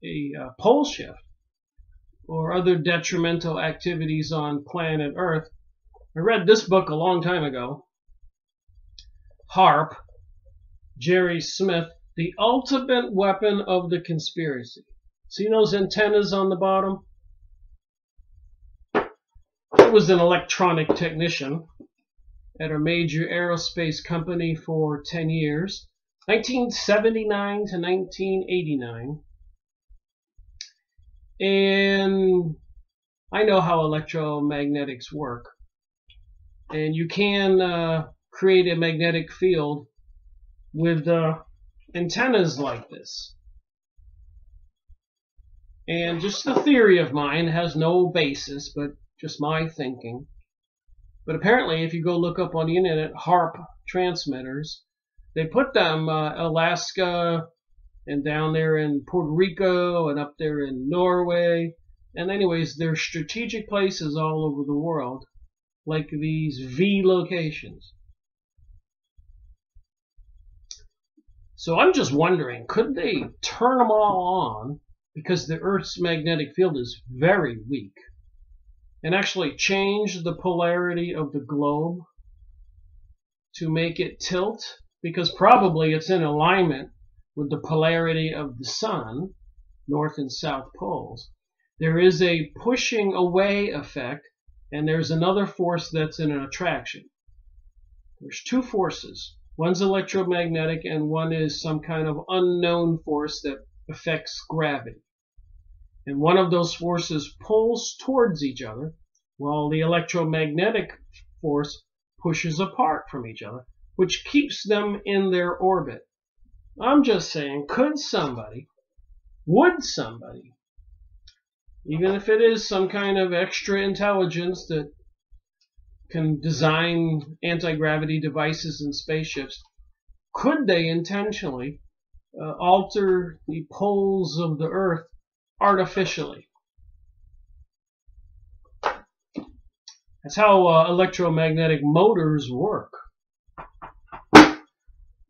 a pole shift or other detrimental activities on planet Earth, I read this book a long time ago. HARP, Jerry Smith, The Ultimate Weapon of the Conspiracy. See those antennas on the bottom? He was an electronic technician at a major aerospace company for 10 years, 1979 to 1989. And I know how electromagnetics work. And you can create a magnetic field with antennas like this. And just a theory of mine, has no basis, but just my thinking. But apparently, if you go look up on the internet, HARP transmitters, they put them Alaska and down there in Puerto Rico and up there in Norway. And anyways, they're strategic places all over the world, like these V locations. So I'm just wondering, could they turn them all on, because the Earth's magnetic field is very weak, and actually change the polarity of the globe to make it tilt? Because probably it's in alignment with the polarity of the sun, north and south poles. There is a pushing away effect, and there's another force that's in an attraction. There's two forces. One's electromagnetic, and one is some kind of unknown force that affects gravity. And one of those forces pulls towards each other, while the electromagnetic force pushes apart from each other, which keeps them in their orbit. I'm just saying, would somebody, even if it is some kind of extra intelligence that can design anti-gravity devices and spaceships, could they intentionally alter the poles of the Earth artificially? That's how electromagnetic motors work.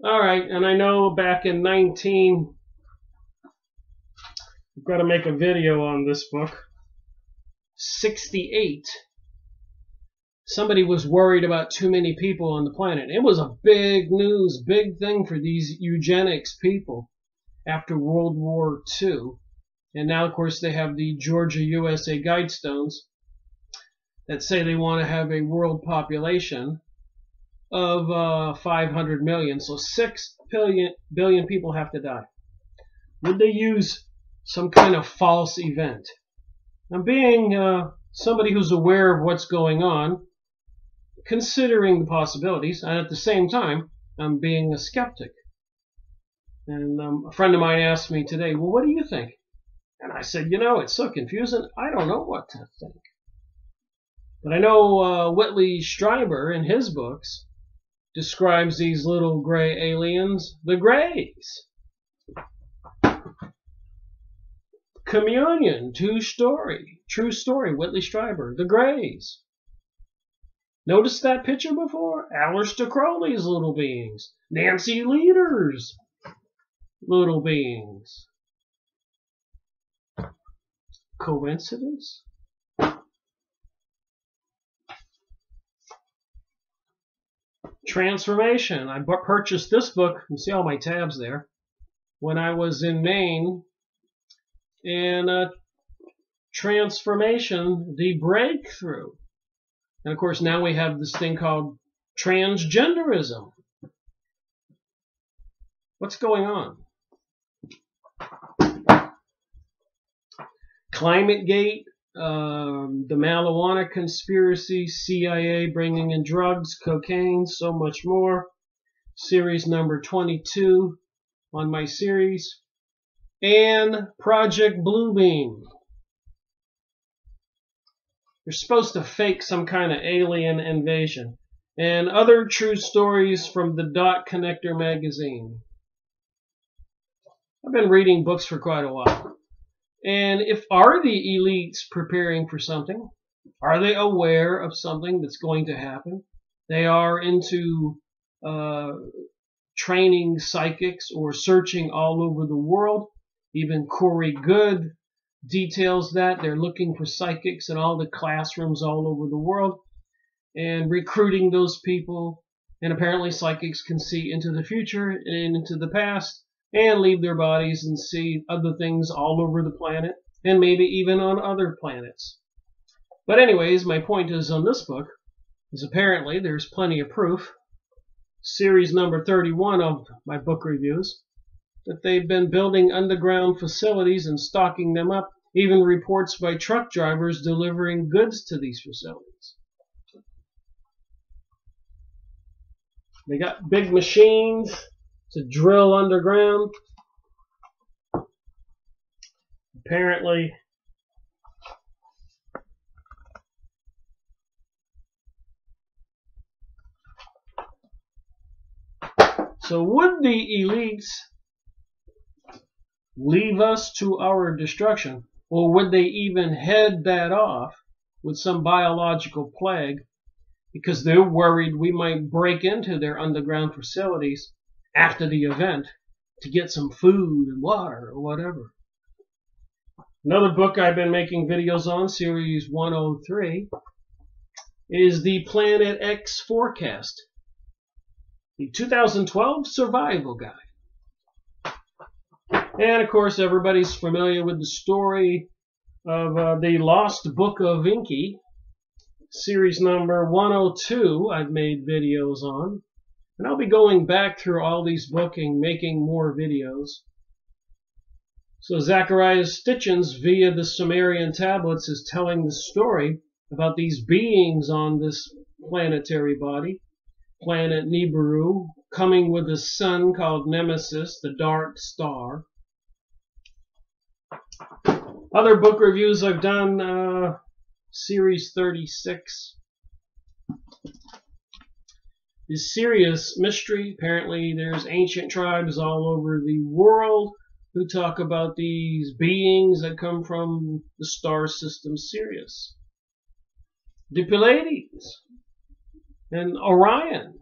Alright, and I know back in I've got to make a video on this book, 68, somebody was worried about too many people on the planet. It was a big news, big thing for these eugenics people after World War II. And now, of course, they have the Georgia USA Guidestones that say they want to have a world population of 500 million. So 6 billion people have to die. Would they use some kind of false event? I'm being somebody who's aware of what's going on, considering the possibilities, and at the same time, I'm being a skeptic. And a friend of mine asked me today, well, what do you think? And I said, you know, it's so confusing, I don't know what to think. But I know Whitley Strieber, in his books, describes these little gray aliens, the Greys. Communion, true story, Whitley Strieber, the Greys. Notice that picture before? Aleister Crowley's little beings, Nancy Leader's little beings. Coincidence? Transformation. I purchased this book, you see all my tabs there, when I was in Maine. And Transformation, the Breakthrough. And of course now we have this thing called transgenderism. What's going on? ClimateGate, the marijuana conspiracy, CIA bringing in drugs, cocaine, so much more. Series number 22 on my series. And Project Bluebeam. They're supposed to fake some kind of alien invasion. And other true stories from the Dot Connector magazine. I've been reading books for quite a while. And are the elites preparing for something? Are they aware of something that's going to happen? They are into training psychics or searching all over the world. Even Corey Good details that. They're looking for psychics in all the classrooms all over the world and recruiting those people. And apparently psychics can see into the future and into the past and leave their bodies and see other things all over the planet and maybe even on other planets. But anyways, my point is on this book is apparently there's plenty of proof. Series number 31 of my book reviews, that they've been building underground facilities and stocking them up even reports by truck drivers delivering goods to these facilities. They got big machines to drill underground. Apparently, so would the elites leave us to our destruction, or would they even head that off with some biological plague because they're worried we might break into their underground facilities after the event to get some food and water or whatever? Another book I've been making videos on, Series 103, is the Planet X Forecast, the 2012 Survival Guide. And of course, everybody's familiar with the story of the Lost Book of Inky, series number 102. I've made videos on, and I'll be going back through all these books and making more videos. So Zacharias Stitchens, via the Sumerian tablets, is telling the story about these beings on this planetary body, planet Nibiru, coming with a sun called Nemesis, the dark star. Other book reviews I've done, Series 36 is Serious Mystery. Apparently there's ancient tribes all over the world who talk about these beings that come from the star system Sirius, the Pleiades, and Orion.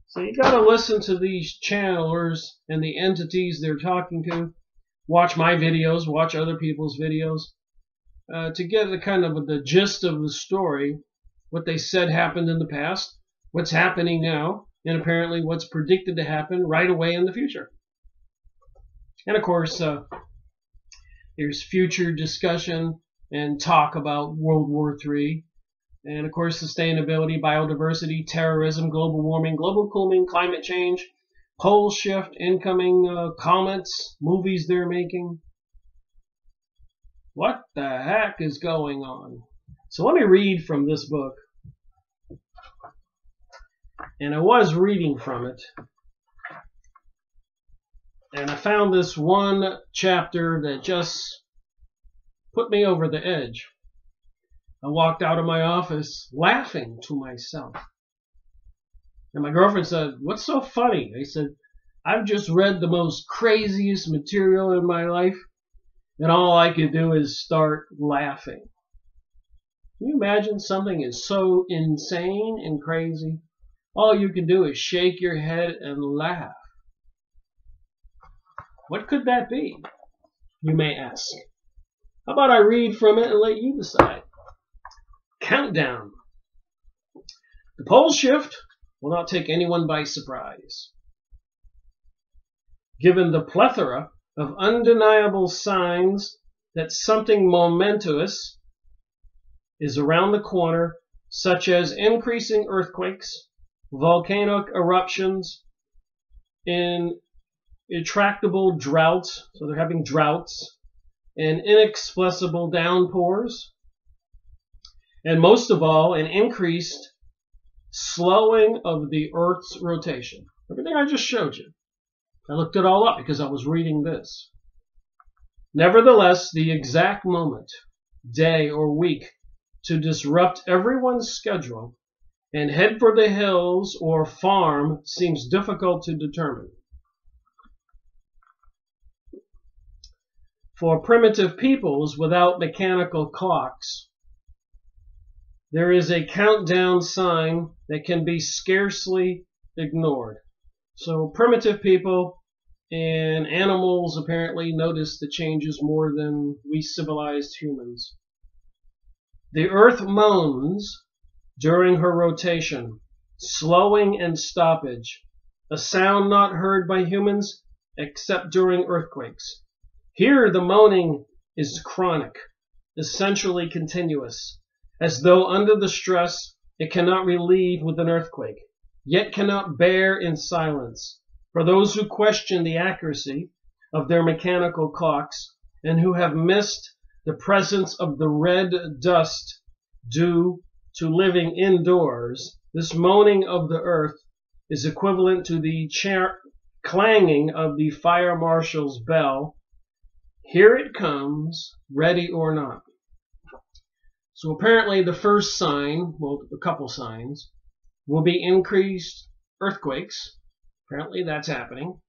So you got to listen to these channelers and the entities they're talking to. Watch my videos, watch other people's videos, to get the kind of the gist of the story, what they said happened in the past, what's happening now, and apparently what's predicted to happen right away in the future. And of course, there's future discussion and talk about World War III, and of course sustainability, biodiversity, terrorism, global warming, global cooling, climate change, pole shift, incoming comets, movies they're making. What the heck is going on? So let me read from this book. And I was reading from it. And I found this one chapter that just put me over the edge. I walked out of my office laughing to myself. And my girlfriend said, "What's so funny?" I said, "I've just read the most craziest material in my life, and all I could do is start laughing." Can you imagine something is so insane and crazy? All you can do is shake your head and laugh. What could that be, you may ask? How about I read from it and let you decide? Countdown. The pole shift will not take anyone by surprise. Given the plethora of undeniable signs that something momentous is around the corner, such as increasing earthquakes, volcanic eruptions, intractable droughts, so they're having droughts, and inexplicable downpours, and most of all, an increased slowing of the Earth's rotation. Everything I just showed you. I looked it all up because I was reading this. Nevertheless, the exact moment, day, or week to disrupt everyone's schedule and head for the hills or farm seems difficult to determine. For primitive peoples without mechanical clocks, there is a countdown sign that can be scarcely ignored. So primitive people and animals apparently notice the changes more than we civilized humans. The earth moans during her rotation, slowing and stoppage, a sound not heard by humans except during earthquakes. Here the moaning is chronic, essentially continuous, as though under the stress it cannot relieve with an earthquake, yet cannot bear in silence. For those who question the accuracy of their mechanical clocks, and who have missed the presence of the red dust due to living indoors, this moaning of the earth is equivalent to the clanging of the fire marshal's bell. Here it comes, ready or not. So apparently the first sign, well, a couple signs, will be increased earthquakes. Apparently that's happening.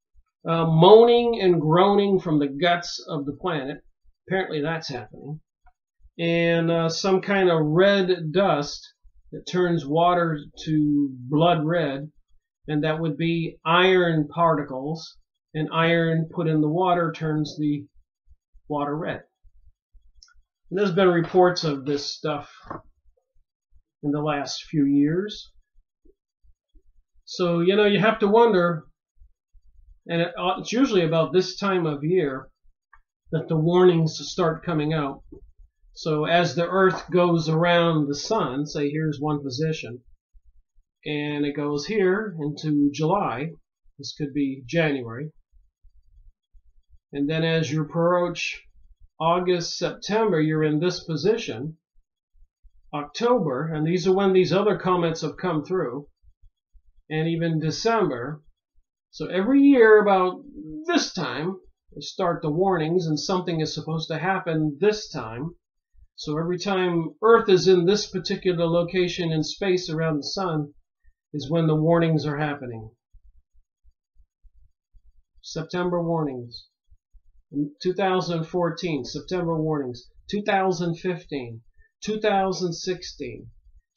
Moaning and groaning from the guts of the planet. Apparently that's happening. And some kind of red dust that turns water to blood red. And that would be iron particles. And iron put in the water turns the water red. And there's been reports of this stuff in the last few years. So, you know, you have to wonder, and it's usually about this time of year that the warnings start coming out. So as the earth goes around the sun, say here's one position, and it goes here into July, this could be January, and then as you approach August, September, you're in this position, October, and these are when these other comments have come through, and even December. So every year about this time, they start the warnings, and something is supposed to happen this time. So every time Earth is in this particular location in space around the sun is when the warnings are happening. September warnings. 2014, September warnings. 2015, 2016,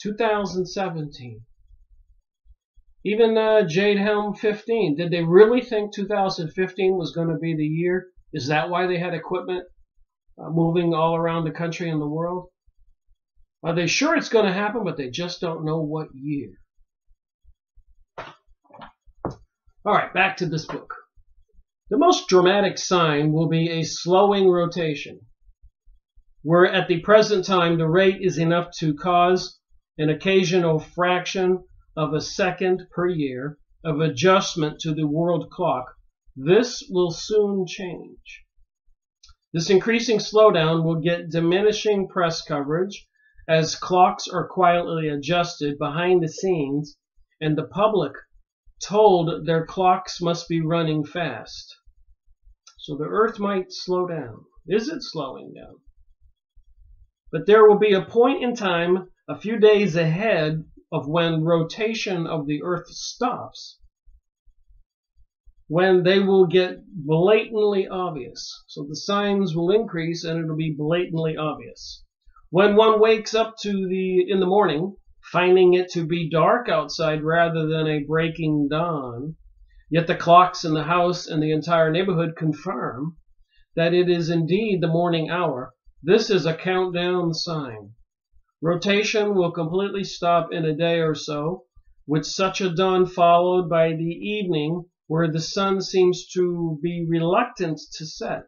2017. Even Jade Helm 15. Did they really think 2015 was going to be the year? Is that why they had equipment moving all around the country and the world? Are they sure it's going to happen, but they just don't know what year? All right, back to this book. The most dramatic sign will be a slowing rotation, where at the present time the rate is enough to cause an occasional fraction of a second per year of adjustment to the world clock. This will soon change. This increasing slowdown will get diminishing press coverage as clocks are quietly adjusted behind the scenes and the public told their clocks must be running fast. So the earth might slow down. Is it slowing down? But there will be a point in time a few days ahead of when rotation of the earth stops, when they will get blatantly obvious. So the signs will increase and it'll be blatantly obvious. When one wakes up in the morning, finding it to be dark outside rather than a breaking dawn, yet the clocks in the house and the entire neighborhood confirm that it is indeed the morning hour, this is a countdown sign. Rotation will completely stop in a day or so, with such a dawn followed by the evening where the sun seems to be reluctant to set,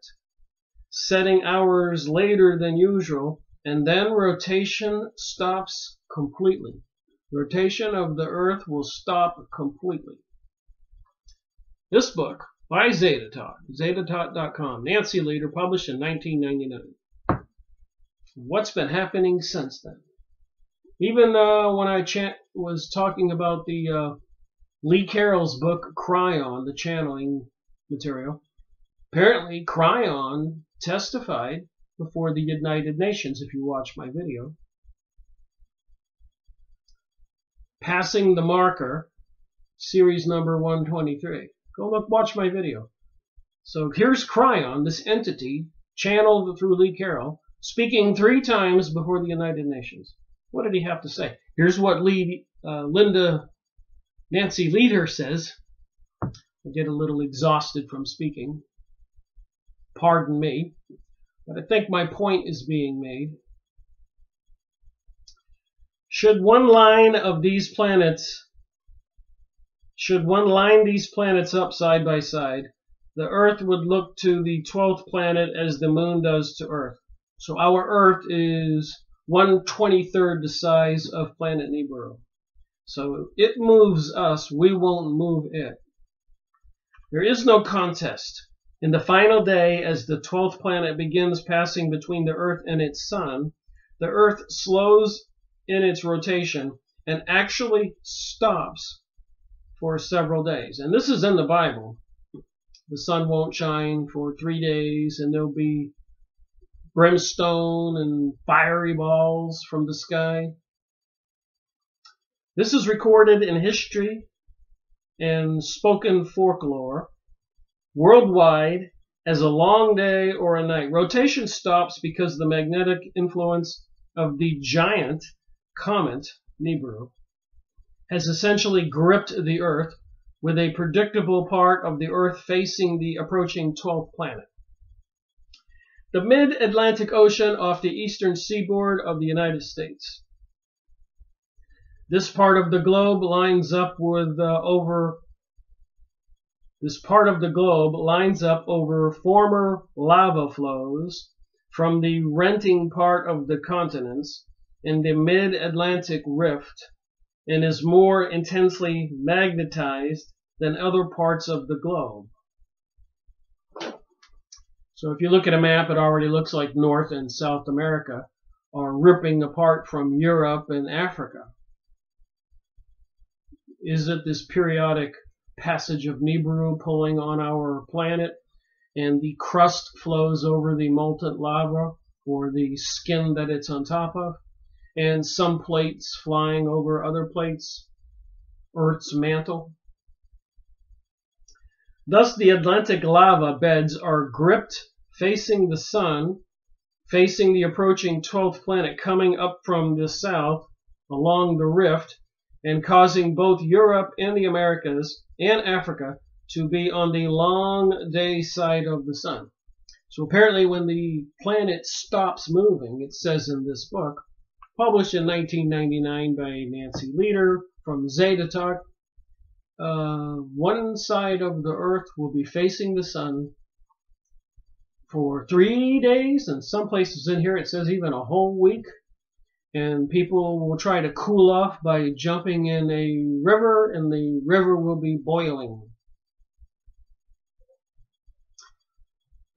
setting hours later than usual, and then rotation stops completely. Rotation of the earth will stop completely. This book by Zeta Tot, ZetaTot.com, Nancy Leader, published in 1999. What's been happening since then? Even when I was talking about the Lee Carroll's book, Cryon, the channeling material, apparently Cryon testified before the United Nations, if you watch my video. Passing the Marker, series number 123. Go look, watch my video. So here's Cryon, this entity, channeled through Lee Carroll, speaking 3 times before the United Nations. What did he have to say? Here's what Nancy Leader says. I get a little exhausted from speaking. Pardon me. But I think my point is being made. Should one line these planets up side by side, the Earth would look to the 12th planet as the Moon does to Earth. So our Earth is 1/23 the size of planet Nibiru. So it moves us, we won't move it. There is no contest In the final day, as the 12th planet begins passing between the Earth and its sun, the Earth slows in its rotation and actually stops for several days. And this is in the Bible. The sun won't shine for 3 days, and there'll be brimstone and fiery balls from the sky. This is recorded in history and spoken folklore worldwide as a long day or a night. Rotation stops because the magnetic influence of the giant comet, Nibiru, has essentially gripped the Earth, with a predictable part of the Earth facing the approaching 12th planet. The mid-Atlantic Ocean off the eastern seaboard of the United States. This part of the globe lines up over former lava flows from the renting part of the continents in the mid-Atlantic Rift, and is more intensely magnetized than other parts of the globe. So if you look at a map, it already looks like North and South America are ripping apart from Europe and Africa. Is it this periodic passage of Nibiru pulling on our planet, and the crust flows over the molten lava or the skin that it's on top of, and some plates flying over other plates, Earth's mantle? Thus, the Atlantic lava beds are gripped, facing the sun, facing the approaching 12th planet coming up from the south along the rift, and causing both Europe and the Americas and Africa to be on the long day side of the sun. So apparently when the planet stops moving, it says in this book, published in 1999 by Nancy Leader from Zeta, one side of the Earth will be facing the sun for 3 days, and some places in here it says even a whole week, and people will try to cool off by jumping in a river, and the river will be boiling.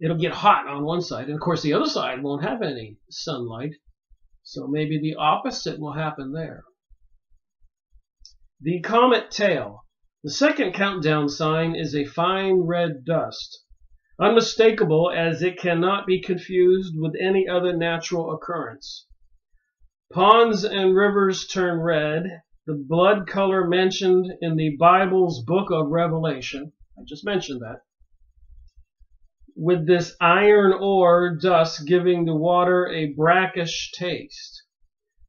It'll get hot on one side, and of course the other side won't have any sunlight. So maybe the opposite will happen there. The comet tail. The second countdown sign is a fine red dust, unmistakable as it cannot be confused with any other natural occurrence. Ponds and rivers turn red, the blood color mentioned in the Bible's book of Revelation. I just mentioned that. With this iron ore dust giving the water a brackish taste.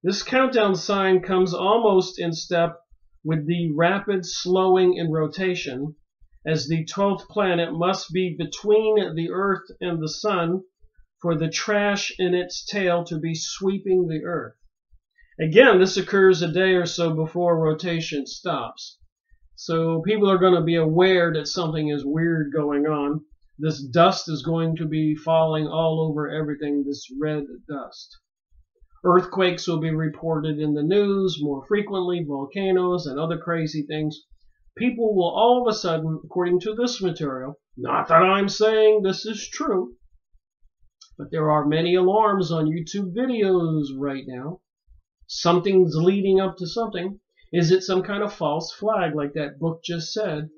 This countdown sign comes almost in step with the rapid slowing in rotation, as the 12th planet must be between the Earth and the Sun for the trash in its tail to be sweeping the Earth. Again, this occurs a day or so before rotation stops. So people are going to be aware that something is weird going on. This dust is going to be falling all over everything, this red dust. Earthquakes will be reported in the news more frequently, volcanoes and other crazy things. People will all of a sudden, according to this material, not that I'm saying this is true, but there are many alarms on YouTube videos right now. Something's leading up to something. Is it some kind of false flag like that book just said?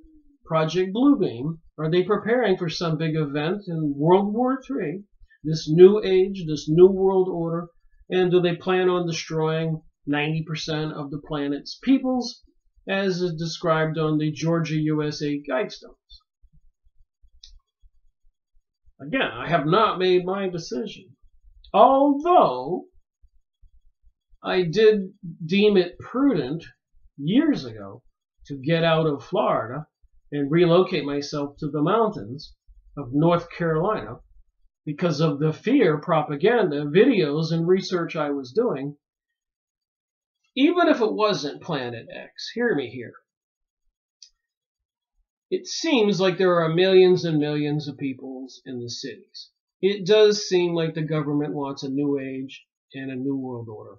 Project Bluebeam? Are they preparing for some big event in World War III? This new age, this new world order? And do they plan on destroying 90% of the planet's peoples, as is described on the Georgia USA Guidestones? Again, I have not made my decision. Although I did deem it prudent years ago to get out of Florida and relocate myself to the mountains of North Carolina because of the fear propaganda videos and research I was doing. Even if it wasn't Planet X, hear me here. It seems like there are millions and millions of people in the cities. It does seem like the government wants a new age and a new world order.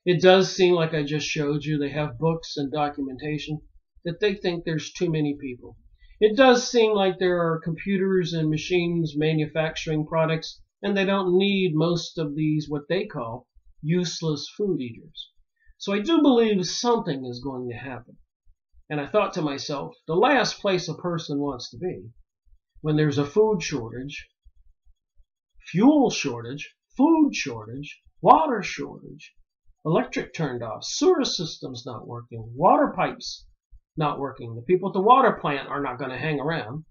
It does seem like I just showed you, they have books and documentation that they think there's too many people. It does seem like there are computers and machines manufacturing products, and they don't need most of these, what they call, useless food eaters. So I do believe something is going to happen. And I thought to myself, the last place a person wants to be when there's a food shortage, fuel shortage, food shortage, water shortage, electric turned off, sewer systems not working, water pipes not working. The people at the water plant are not going to hang around.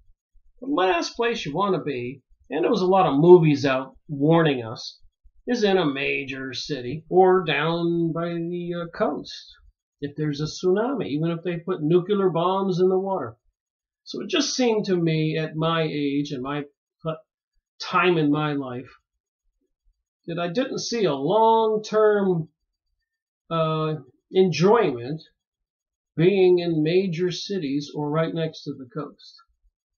The last place you want to be, and there was a lot of movies out warning us, is in a major city or down by the coast. If there's a tsunami, even if they put nuclear bombs in the water. So it just seemed to me at my age and my time in my life that I didn't see a long-term enjoyment being in major cities or right next to the coast.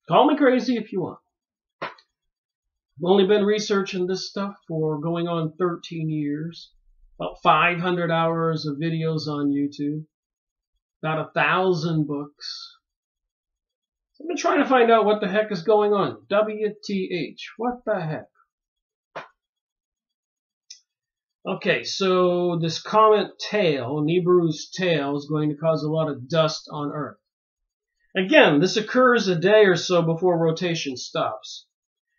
Call me crazy if you want. I've only been researching this stuff for going on 13 years. About 500 hours of videos on YouTube. About 1,000 books. I've been trying to find out what the heck is going on. WTH. What the heck? Okay, so this comet tail, Nibiru's tail, is going to cause a lot of dust on Earth. Again, this occurs a day or so before rotation stops,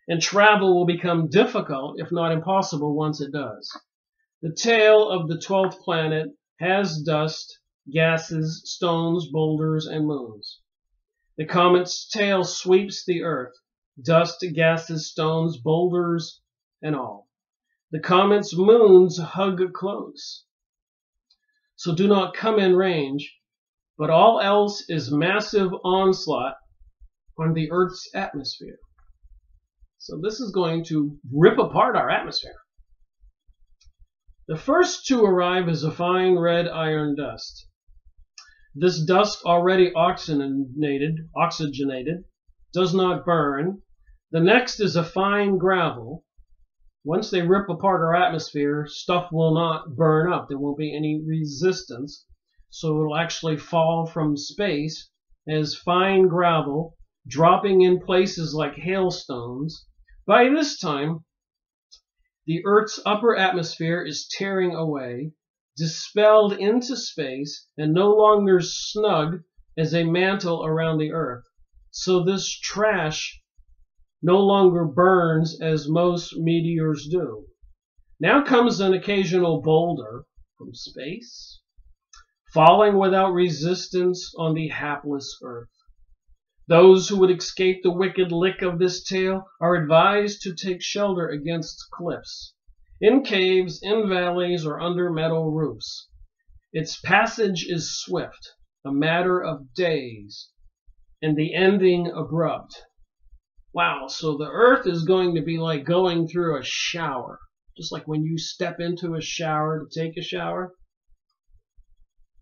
and travel will become difficult, if not impossible, once it does. The tail of the 12th planet has dust, gases, stones, boulders, and moons. The comet's tail sweeps the Earth, dust, gases, stones, boulders, and all. The comet's moons hug close, so do not come in range, but all else is massive onslaught on the Earth's atmosphere. So this is going to rip apart our atmosphere. The first to arrive is a fine red iron dust. This dust, already oxygenated, does not burn. The next is a fine gravel. Once they rip apart our atmosphere, stuff will not burn up. There won't be any resistance. So it will actually fall from space as fine gravel, dropping in places like hailstones. By this time, the Earth's upper atmosphere is tearing away, dispelled into space, and no longer snug as a mantle around the Earth. So this trash no longer burns as most meteors do. Now comes an occasional boulder from space, falling without resistance on the hapless Earth. Those who would escape the wicked lick of this tail are advised to take shelter against cliffs, in caves, in valleys, or under metal roofs. Its passage is swift, a matter of days, and the ending abrupt. Wow, so the Earth is going to be like going through a shower. Just like when you step into a shower to take a shower.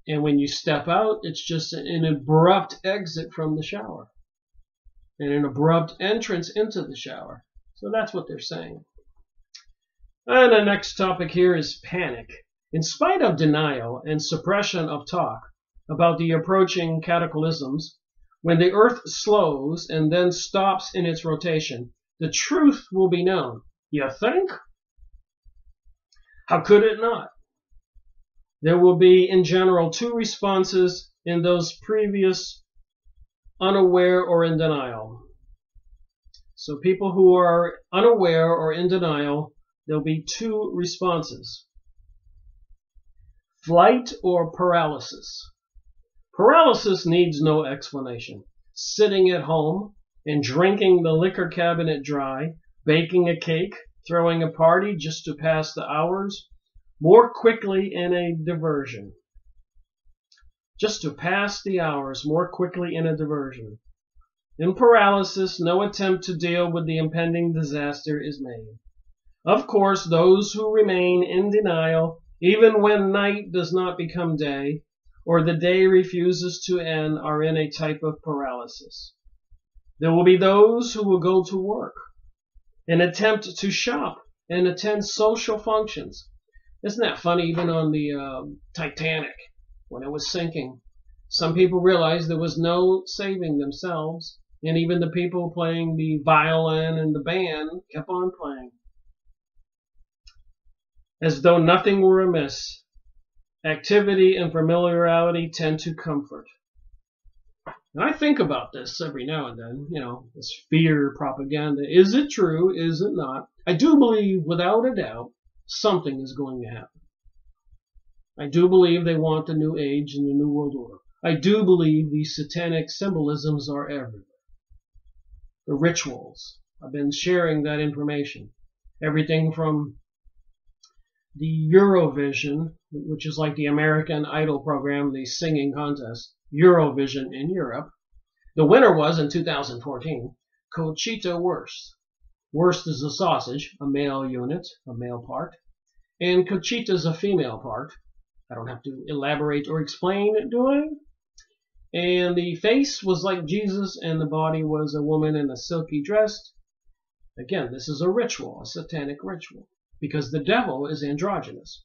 And when you step out, it's just an abrupt exit from the shower. And an abrupt entrance into the shower. So that's what they're saying. And the next topic here is panic. In spite of denial and suppression of talk about the approaching cataclysms, when the Earth slows and then stops in its rotation, the truth will be known. You think? How could it not? There will be, in general, two responses in those previous unaware or in denial. So people who are unaware or in denial, there'll be two responses. Flight or paralysis. Paralysis needs no explanation. Sitting at home and drinking the liquor cabinet dry, baking a cake, throwing a party just to pass the hours, more quickly in a diversion. Just to pass the hours more quickly in a diversion. In paralysis, no attempt to deal with the impending disaster is made. Of course, those who remain in denial, even when night does not become day, or the day refuses to end, are in a type of paralysis. There will be those who will go to work and attempt to shop and attend social functions. Isn't that funny? Even on the Titanic, when it was sinking, some people realized there was no saving themselves And even the people playing the violin and the band kept on playing. As though nothing were amiss, activity and familiarity tend to comfort. And I think about this every now and then, this fear propaganda. Is it true? Is it not? I do believe, without a doubt, something is going to happen. I do believe they want the new age and the new world order. I do believe these satanic symbolisms are everywhere. The rituals. I've been sharing that information. Everything from the Eurovision, which is like the American Idol program, the singing contest, Eurovision in Europe. The winner was, in 2014, Conchita Wurst. Wurst is a sausage, a male unit, a male part, and Conchita is a female part. I don't have to elaborate or explain it, do I? And the face was like Jesus, and the body was a woman in a silky dress. Again, this is a ritual, a satanic ritual, because the devil is androgynous.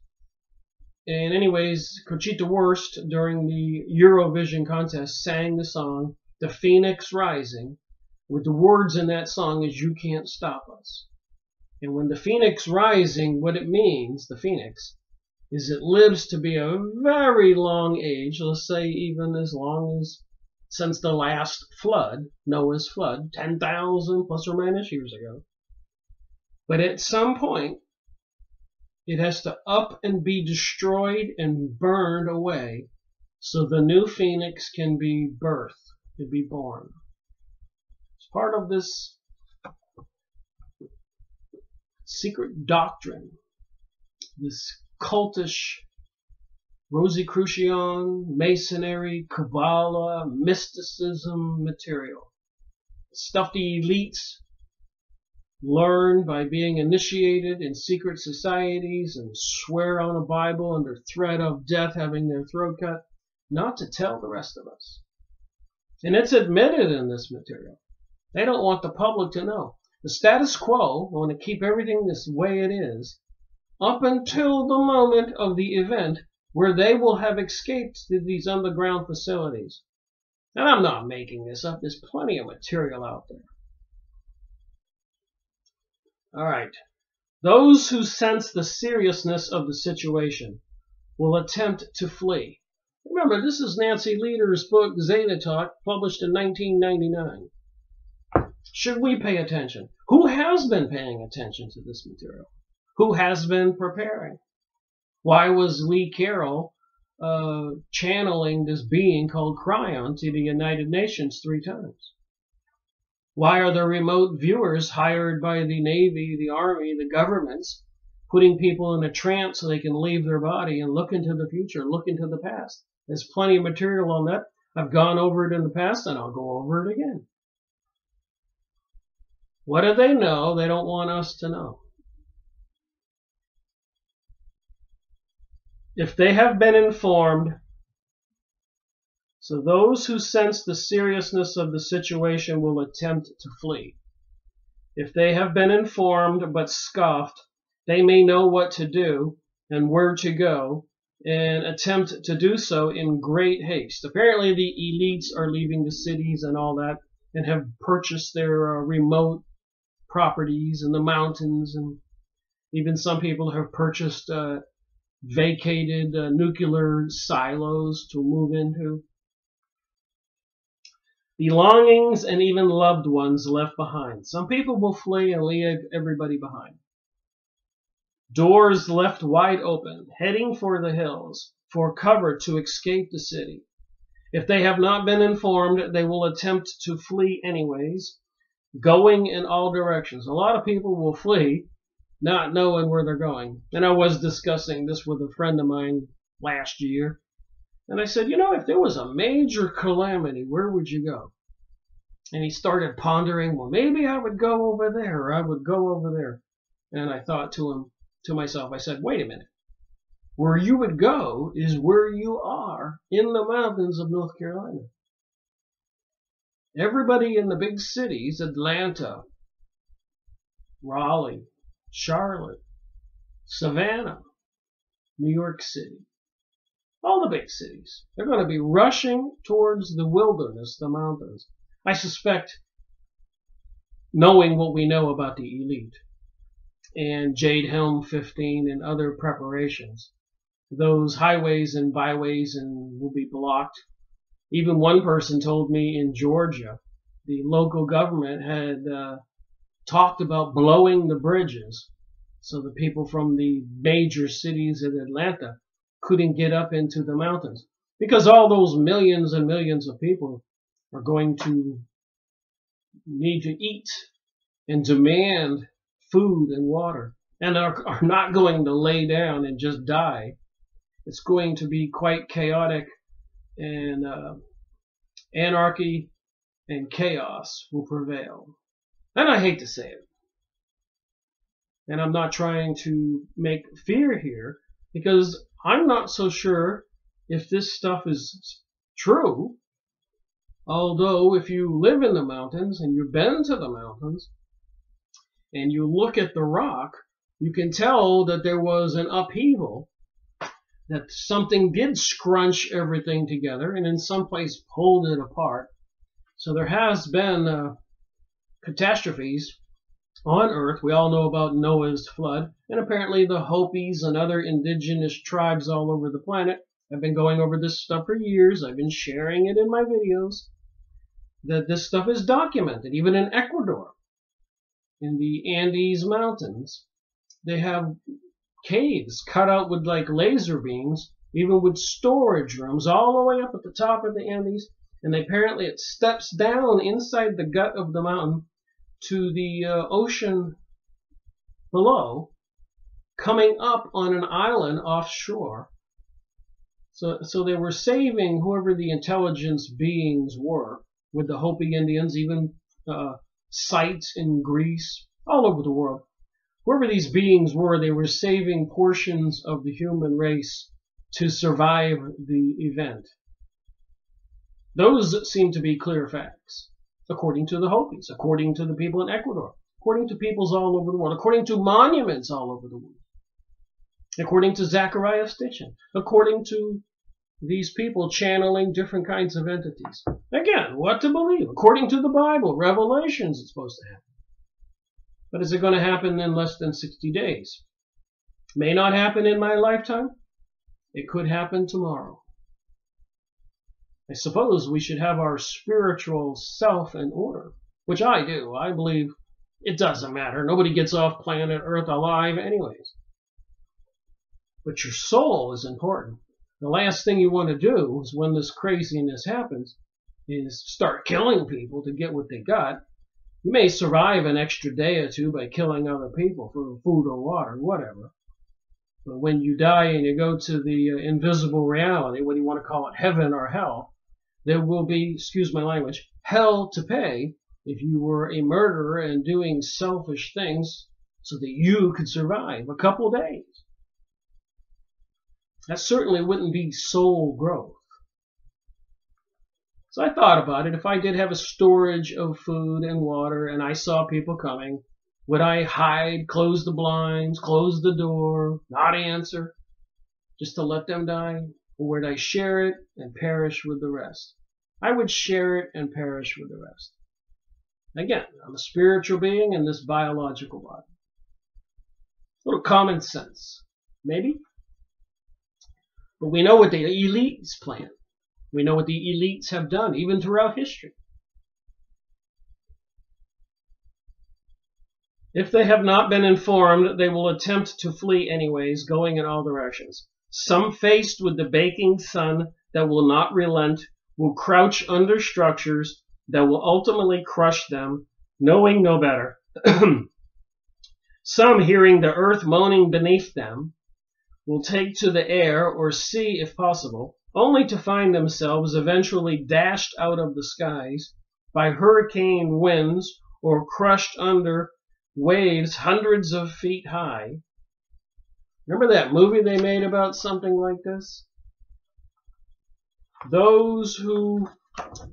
And anyways, Conchita Wurst, during the Eurovision contest, sang the song, The Phoenix Rising, with the words in that song is, "You can't stop us." And when the Phoenix Rising, what it means, the Phoenix, is it lives to be a very long age, let's say even as long as since the last flood, Noah's flood, 10,000 plus or minus years ago. But at some point, it has to up and be destroyed and burned away so the new Phoenix can be birthed, can be born. It's part of this secret doctrine, this cultish Rosicrucian, Masonry, Kabbalah, mysticism material. Stuff the elites learn by being initiated in secret societies and swear on a Bible under threat of death, having their throat cut, not to tell the rest of us. And it's admitted in this material. They don't want the public to know. The status quo want to keep everything this way it is up until the moment of the event where they will have escaped to these underground facilities. And I'm not making this up. There's plenty of material out there. All right. Those who sense the seriousness of the situation will attempt to flee. Remember, this is Nancy Lieder's book, Zeta Talk, published in 1999. Should we pay attention? Who has been paying attention to this material? Who has been preparing? Why was Lee Carroll channeling this being called Cryon to the United Nations 3 times? Why are the remote viewers hired by the Navy, the Army, the governments, putting people in a trance so they can leave their body and look into the future, look into the past? There's plenty of material on that. I've gone over it in the past, and I'll go over it again. What do they know they don't want us to know? If they have been informed, so those who sense the seriousness of the situation will attempt to flee. If they have been informed but scoffed, they may know what to do and where to go and attempt to do so in great haste. Apparently the elites are leaving the cities and all that and have purchased their remote properties in the mountains, and even some people have purchased vacated nuclear silos to move into. Belongings and even loved ones left behind. Some people will flee and leave everybody behind. Doors left wide open, heading for the hills, for cover to escape the city. If they have not been informed, they will attempt to flee anyways, going in all directions. A lot of people will flee, not knowing where they're going. And I was discussing this with a friend of mine last year. And I said, if there was a major calamity, where would you go? And he started pondering, well, maybe I would go over there, or I would go over there. And I thought to myself, I said, wait a minute. Where you would go is where you are in the mountains of North Carolina. Everybody in the big cities, Atlanta, Raleigh, Charlotte, Savannah, New York City, all the big cities, they're going to be rushing towards the wilderness, the mountains. I suspect, knowing what we know about the elite and Jade Helm 15 and other preparations, those highways and byways will be blocked. Even one person told me in Georgia, the local government had talked about blowing the bridges so the people from the major cities in Atlanta couldn't get up into the mountains, because all those millions and millions of people are going to need to eat and demand food and water, and are not going to lay down and just die. It's going to be quite chaotic, and anarchy and chaos will prevail. And I hate to say it. And I'm not trying to make fear here, because I'm not so sure if this stuff is true. Although if you live in the mountains and you've been to the mountains and you look at the rock, you can tell that there was an upheaval, that something did scrunch everything together and in some place pulled it apart. So there has been catastrophes on Earth. We all know about Noah's flood, and apparently the Hopis and other indigenous tribes all over the planet have been going over this stuff for years. I've been sharing it in my videos, that this stuff is documented. Even in Ecuador, in the Andes Mountains, they have caves cut out with like laser beams, even with storage rooms all the way up at the top of the Andes, and apparently it steps down inside the gut of the mountain to the ocean below, coming up on an island offshore. So they were saving whoever the intelligence beings were, with the Hopi Indians, even sites in Greece, all over the world. Whoever these beings were, they were saving portions of the human race to survive the event. Those seem to be clear facts, according to the Hopis, according to the people in Ecuador, according to peoples all over the world, according to monuments all over the world, according to Zachariah Stitchin, according to these people channeling different kinds of entities. Again, what to believe? According to the Bible, Revelations, it's supposed to happen. But is it going to happen in less than 60 days? May not happen in my lifetime. It could happen tomorrow. I suppose we should have our spiritual self in order, which I do. I believe it doesn't matter. Nobody gets off planet Earth alive anyways. But your soul is important. The last thing you want to do is, when this craziness happens, is start killing people to get what they got. You may survive an extra day or two by killing other people for food or water, whatever. But when you die and you go to the invisible reality, whether you want to call it heaven or hell, there will be, excuse my language, hell to pay if you were a murderer and doing selfish things so that you could survive a couple days. That certainly wouldn't be soul growth. So I thought about it. If I did have a storage of food and water and I saw people coming, would I hide, close the blinds, close the door, not answer, just to let them die? Or would I share it and perish with the rest? I would share it and perish with the rest. Again, I'm a spiritual being in this biological body. A little common sense, maybe? But we know what the elites plan. We know what the elites have done, even throughout history. If they have not been informed, they will attempt to flee anyways, going in all directions. Some, faced with the baking sun that will not relent, will crouch under structures that will ultimately crush them, knowing no better. Some, hearing the earth moaning beneath them, will take to the air or sea if possible, only to find themselves eventually dashed out of the skies by hurricane winds or crushed under waves hundreds of feet high. Remember that movie they made about something like this? Those who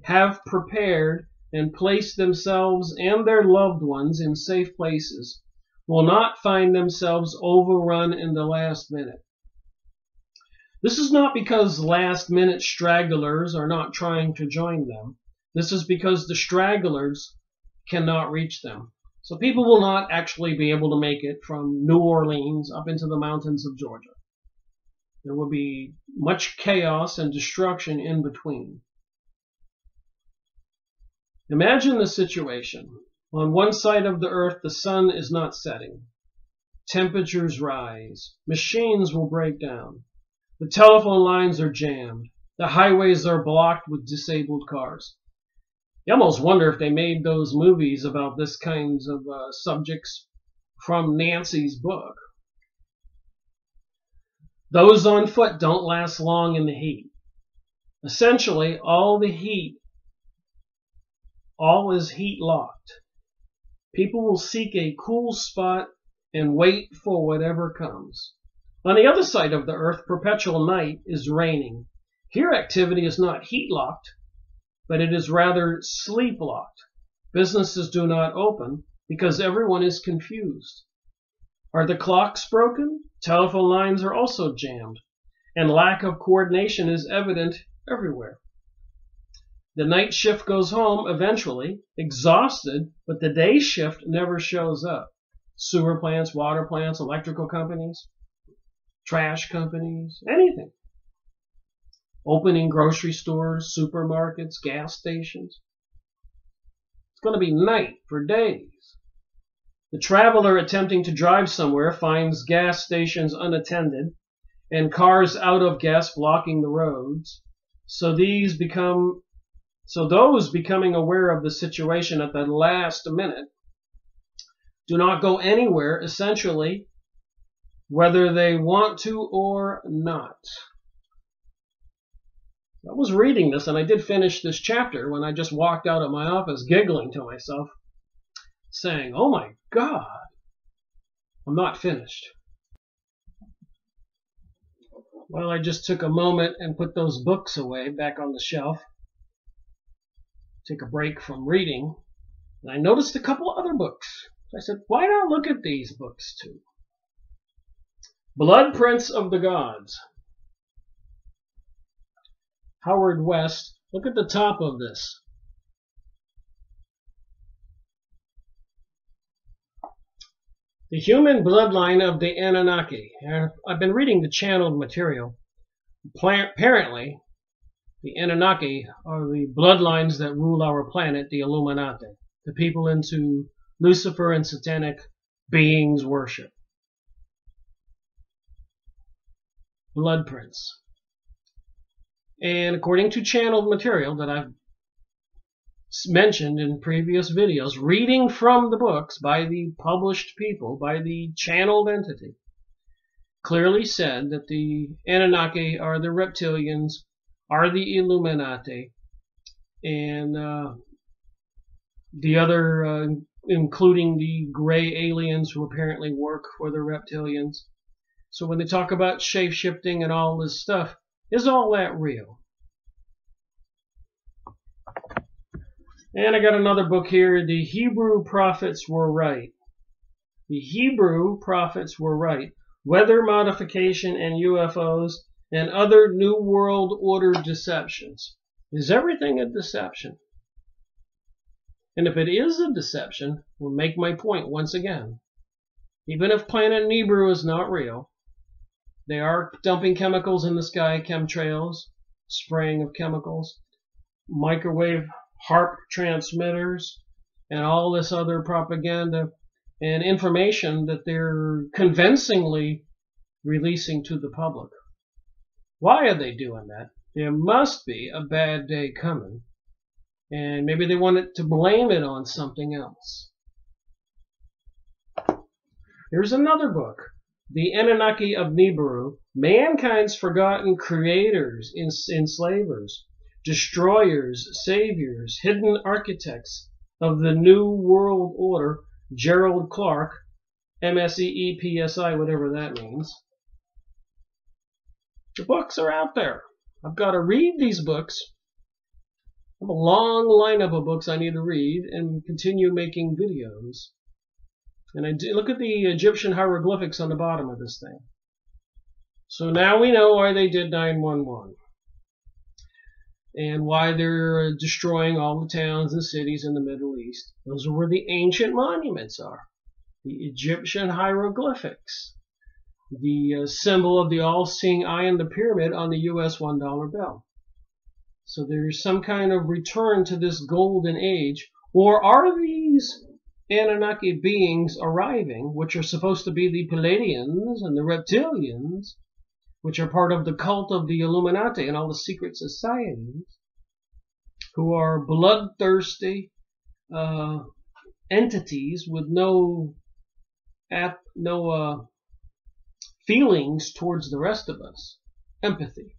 have prepared and placed themselves and their loved ones in safe places will not find themselves overrun in the last minute. This is not because last-minute stragglers are not trying to join them. This is because the stragglers cannot reach them. So people will not actually be able to make it from New Orleans up into the mountains of Georgia. There will be much chaos and destruction in between. Imagine the situation. On one side of the earth, the sun is not setting. Temperatures rise. Machines will break down. The telephone lines are jammed. The highways are blocked with disabled cars. You almost wonder if they made those movies about this kinds of subjects from Nancy's book. Those on foot don't last long in the heat. Essentially, all is heat locked. People will seek a cool spot and wait for whatever comes. On the other side of the earth, perpetual night is reigning. Here activity is not heat locked, but it is rather sleep locked. Businesses do not open because everyone is confused. Are the clocks broken? Telephone lines are also jammed, and lack of coordination is evident everywhere. The night shift goes home eventually, exhausted, but the day shift never shows up. Sewer plants, water plants, electrical companies, trash companies, anything. Opening grocery stores, supermarkets, gas stations. It's going to be night for days. The traveler attempting to drive somewhere finds gas stations unattended and cars out of gas blocking the roads. So those becoming aware of the situation at the last minute do not go anywhere, essentially, whether they want to or not. I was reading this, and I did finish this chapter when I just walked out of my office giggling to myself, saying, oh my God, I'm not finished. Well, I just took a moment and put those books away back on the shelf. Take a break from reading, and I noticed a couple other books. I said, why not look at these books too? Blood Prints of the Gods. Howard West. Look at the top of this. The human bloodline of the Anunnaki. I've been reading the channeled material. Apparently, the Anunnaki are the bloodlines that rule our planet, the Illuminati, the people into Lucifer and satanic beings worship. Blood prints. And according to channeled material that I've mentioned in previous videos, reading from the books by the published people, by the channeled entity, clearly said that the Anunnaki are the reptilians, are the Illuminati, and the other, including the gray aliens who apparently work for the reptilians. So when they talk about shape-shifting and all this stuff, is all that real? And I got another book here, The Hebrew Prophets Were Right. The Hebrew Prophets Were Right. Weather modification and UFOs and other New World Order deceptions. Is everything a deception? And if it is a deception, we'll make my point once again. Even if planet Nibiru is not real, they are dumping chemicals in the sky, chemtrails, spraying of chemicals, microwave HARP transmitters, and all this other propaganda and information that they're convincingly releasing to the public. Why are they doing that? There must be a bad day coming, and maybe they wanted to blame it on something else. Here's another book, The Anunnaki of Nibiru, Mankind's Forgotten Creators, Enslavers, Destroyers, Saviors, Hidden Architects of the New World Order, Gerald Clark, MSEEPSI, whatever that means. The books are out there. I've got to read these books. I have a long lineup of books I need to read and continue making videos. And I do, look at the Egyptian hieroglyphics on the bottom of this thing. So now we know why they did 911. and why they're destroying all the towns and cities in the Middle East. Those are where the ancient monuments are. The Egyptian hieroglyphics. The symbol of the all-seeing eye in the pyramid on the US $1 bill. So there's some kind of return to this golden age. Or are these Anunnaki beings arriving, which are supposed to be the Palladians and the Reptilians, which are part of the cult of the Illuminati and all the secret societies, who are bloodthirsty entities with no feelings towards the rest of us, empathy.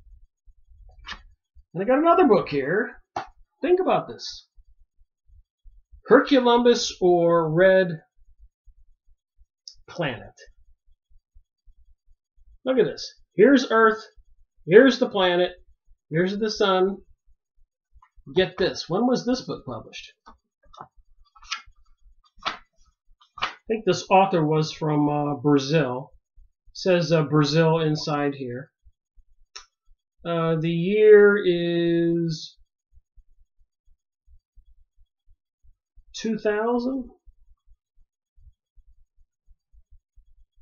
And I got another book here. Think about this. Herculumbus or Red Planet. Look at this. Here's Earth. Here's the planet. Here's the sun. Get this. When was this book published? I think this author was from Brazil. It says Brazil inside here. The year is 2000.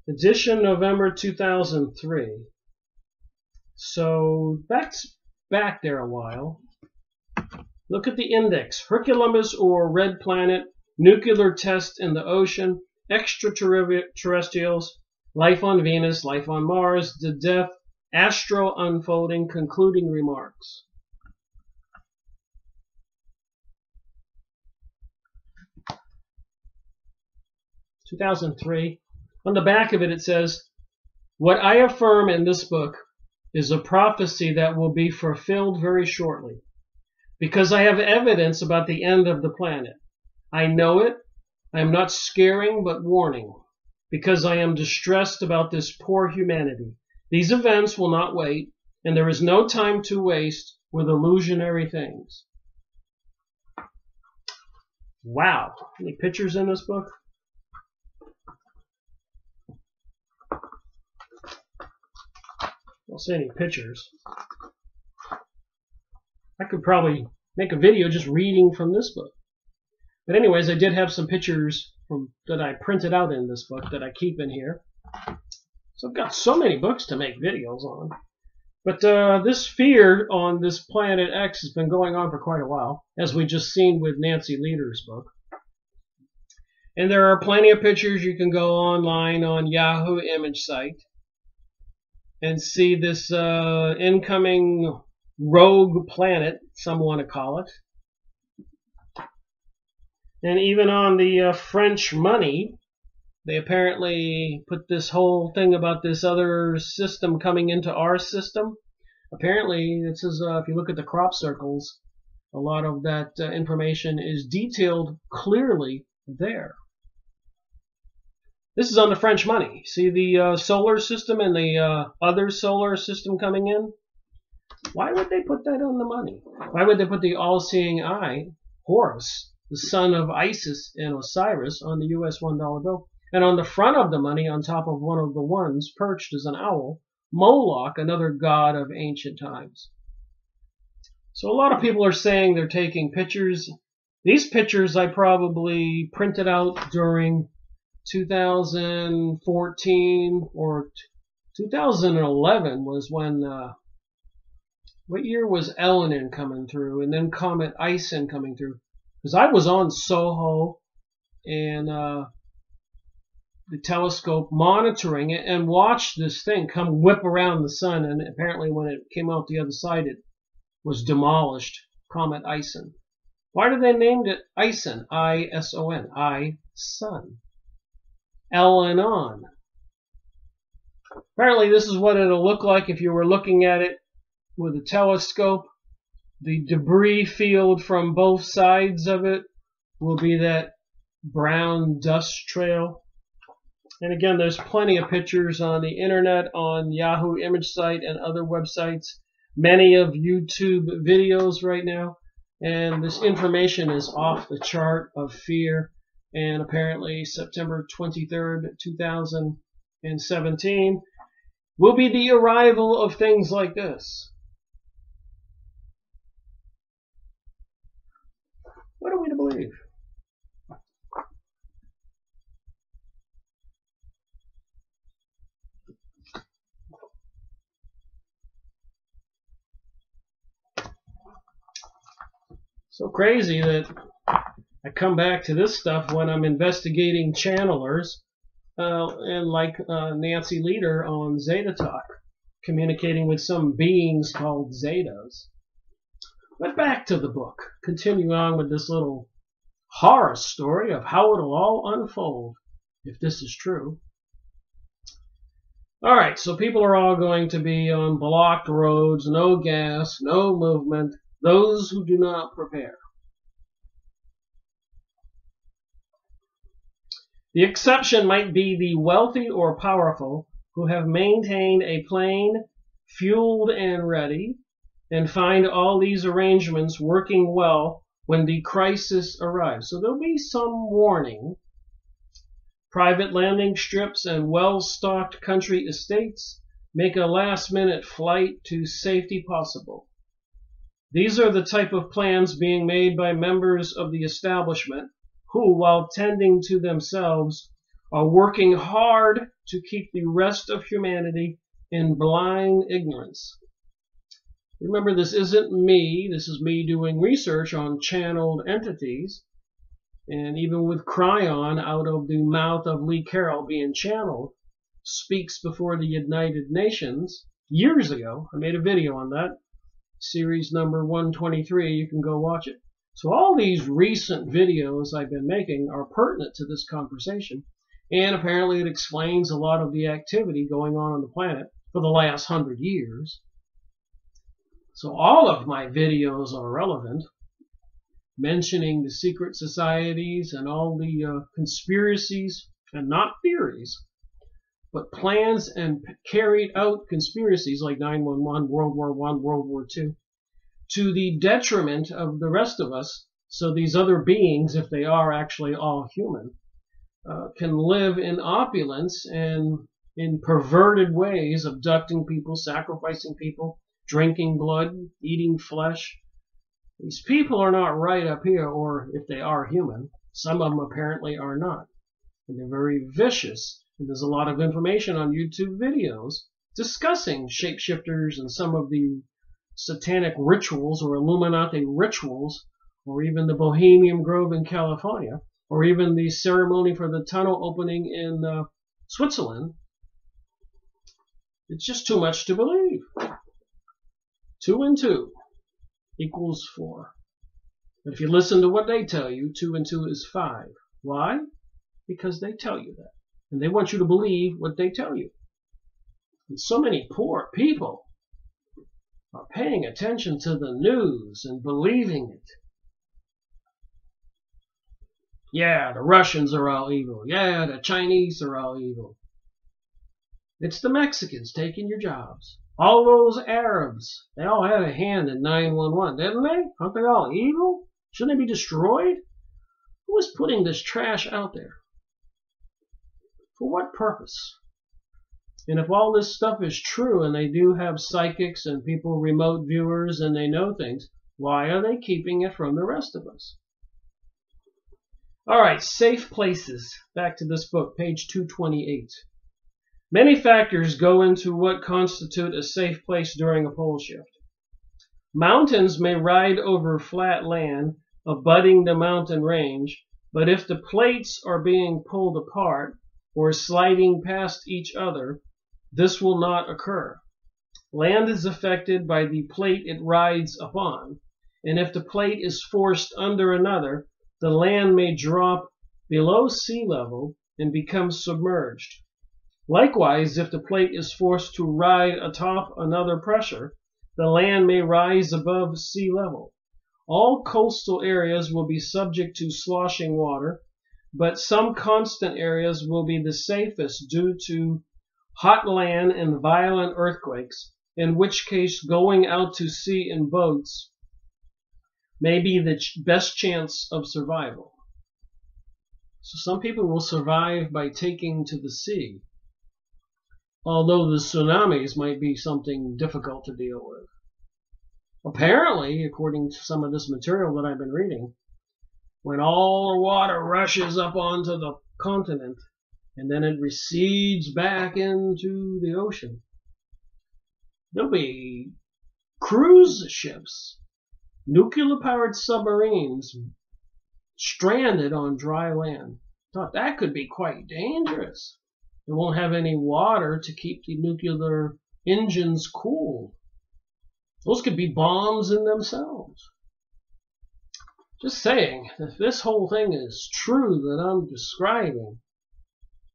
Edition November 2003. So that's back there a while. Look at the index. Herculumbus or Red Planet, nuclear test in the ocean, extraterrestrials, life on Venus, life on Mars, the death, astro unfolding, concluding remarks. (2003). On the back of it, it says, "What I affirm in this book is a prophecy that will be fulfilled very shortly, because I have evidence about the end of the planet. I know it. I am not scaring, but warning, because I am distressed about this poor humanity. These events will not wait, and there is no time to waste with illusionary things." Wow. Any pictures in this book? I don't see any pictures. I could probably make a video just reading from this book. But anyways, I did have some pictures that I printed out in this book that I keep in here. So I've got so many books to make videos on. But this fear on this planet X has been going on for quite a while, as we just seen with Nancy Leder's book. And there are plenty of pictures. You can go online on Yahoo image site and see this incoming rogue planet, some want to call it. And even on the French money, they apparently put this whole thing about this other system coming into our system. Apparently, it says if you look at the crop circles, a lot of that information is detailed clearly there. This is on the French money. See the solar system and the other solar system coming in? Why would they put that on the money? Why would they put the all-seeing eye, Horus, the son of Isis and Osiris, on the US $1 bill? And on the front of the money, on top of one of the ones, perched as an owl, Moloch, another god of ancient times. So a lot of people are saying they're taking pictures. These pictures I probably printed out during 2014 or 2011 was when, what year was Elenin coming through, and then Comet Ison coming through? Because I was on Soho and the telescope monitoring it and watched this thing come whip around the sun, and apparently when it came out the other side it was demolished. Comet Ison. Why did they name it Ison? I-S-O-N. I-Sun. Elenon. Apparently this is what it'll look like if you were looking at it with a telescope. The debris field from both sides of it will be that brown dust trail. And again, there's plenty of pictures on the internet, on Yahoo image site and other websites, many of YouTube videos right now. And this information is off the chart of fear. And apparently September 23rd, 2017 will be the arrival of things like this. believe. So crazy that I come back to this stuff when I'm investigating channelers, and like Nancy Leader on Zeta Talk, communicating with some beings called Zetas. But back to the book. Continue on with this little horror story of how it'll all unfold, if this is true. Alright, so people are all going to be on blocked roads, no gas, no movement, those who do not prepare. The exception might be the wealthy or powerful who have maintained a plane fueled and ready, and find all these arrangements working well when the crisis arrives. So there'll be some warning. Private landing strips and well-stocked country estates make a last-minute flight to safety possible. These are the type of plans being made by members of the establishment who, while tending to themselves, are working hard to keep the rest of humanity in blind ignorance. Remember, this isn't me. This is me doing research on channeled entities. And even with Cryon out of the mouth of Lee Carroll being channeled, speaks before the United Nations years ago. I made a video on that. Series number 123. You can go watch it. So all these recent videos I've been making are pertinent to this conversation. And apparently it explains a lot of the activity going on the planet for the last 100 years. So all of my videos are relevant, mentioning the secret societies and all the conspiracies, and not theories, but plans and carried out conspiracies like 9/11, World War I, World War II, to the detriment of the rest of us, so these other beings, if they are actually all human, can live in opulence and in perverted ways, abducting people, sacrificing people, drinking blood, eating flesh. These people are not right up here, or if they are human, some of them apparently are not. And they're very vicious. And there's a lot of information on YouTube videos discussing shapeshifters and some of the satanic rituals or Illuminati rituals, or even the Bohemian Grove in California, or even the ceremony for the tunnel opening in Switzerland. It's just too much to believe. 2 and 2 equals 4. But if you listen to what they tell you, 2 and 2 is 5. Why? Because they tell you that. And they want you to believe what they tell you. And so many poor people are paying attention to the news and believing it. Yeah, the Russians are all evil. Yeah, the Chinese are all evil. It's the Mexicans taking your jobs. All those Arabs, they all had a hand in 9/11, didn't they? Aren't they all evil? Shouldn't they be destroyed? Who is putting this trash out there? For what purpose? And if all this stuff is true and they do have psychics and people, remote viewers, and they know things, why are they keeping it from the rest of us? All right, safe places. Back to this book, page 228. Many factors go into what constitute a safe place during a pole shift. Mountains may ride over flat land abutting the mountain range, but if the plates are being pulled apart or sliding past each other, this will not occur. Land is affected by the plate it rides upon, and if the plate is forced under another, the land may drop below sea level and become submerged. Likewise, if the plate is forced to ride atop another pressure, the land may rise above sea level. All coastal areas will be subject to sloshing water, but some constant areas will be the safest due to hot land and violent earthquakes, in which case going out to sea in boats may be the best chance of survival. So some people will survive by taking to the sea, although the tsunamis might be something difficult to deal with. Apparently, according to some of this material that I've been reading, when all the water rushes up onto the continent and then it recedes back into the ocean. There'll be cruise ships, nuclear-powered submarines stranded on dry land. Thought that could be quite dangerous. They won't have any water to keep the nuclear engines cool. Those could be bombs in themselves. Just saying, if this whole thing is true that I'm describing,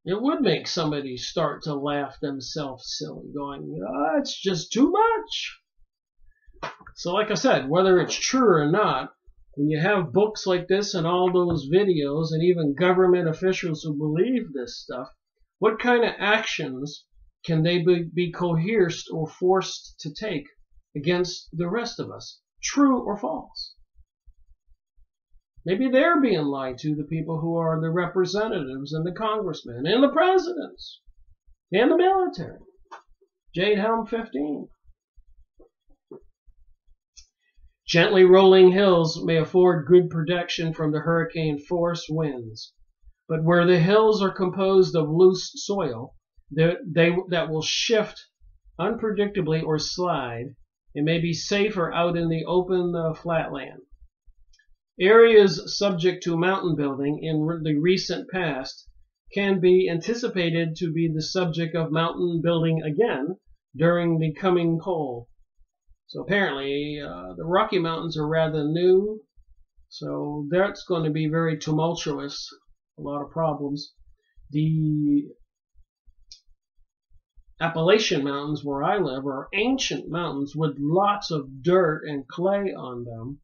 it would make somebody start to laugh themselves silly, going, oh, it's just too much. So like I said, whether it's true or not, when you have books like this and all those videos and even government officials who believe this stuff, what kind of actions can they be coerced or forced to take against the rest of us? True or false? Maybe they're being lied to, the people who are the representatives and the congressmen and the presidents and the military. Jade Helm 15. Gently rolling hills may afford good protection from the hurricane force winds, but where the hills are composed of loose soil that will shift unpredictably or slide, it may be safer out in the open flatland. Areas subject to mountain building in the recent past can be anticipated to be the subject of mountain building again during the coming cold. So apparently the Rocky Mountains are rather new, so that's going to be very tumultuous, a lot of problems. The Appalachian Mountains where I live are ancient mountains with lots of dirt and clay on them.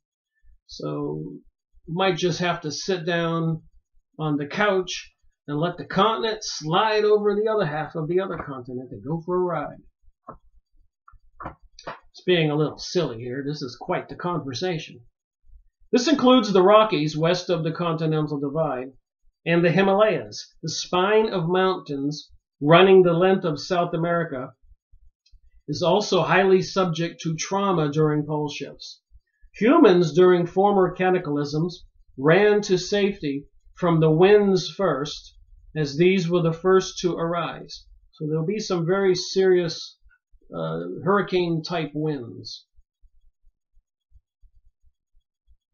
So you might just have to sit down on the couch and let the continent slide over the other half of the other continent and go for a ride. It's being a little silly here. This is quite the conversation. This includes the Rockies west of the Continental Divide and the Himalayas, the spine of mountains running the length of South America, is also highly subject to trauma during pole shifts. Humans during former cataclysms ran to safety from the winds first, as these were the first to arise. So there'll be some very serious hurricane-type winds.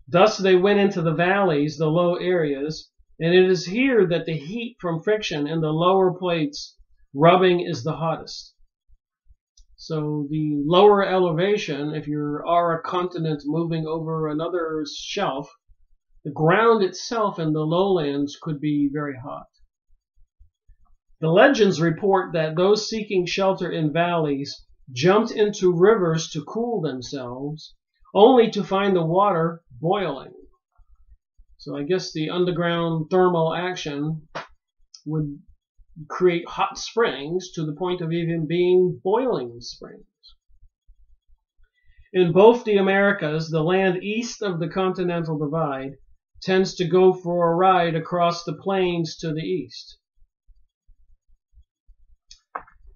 Thus they went into the valleys, the low areas, and it is here that the heat from friction in the lower plates rubbing is the hottest. So the lower elevation, if you are a continent moving over another shelf, the ground itself in the lowlands could be very hot. The legends report that those seeking shelter in valleys jumped into rivers to cool themselves, only to find the water boiling. So I guess the underground thermal action would create hot springs to the point of even being boiling springs. In both the Americas, the land east of the Continental Divide tends to go for a ride across the plains to the east.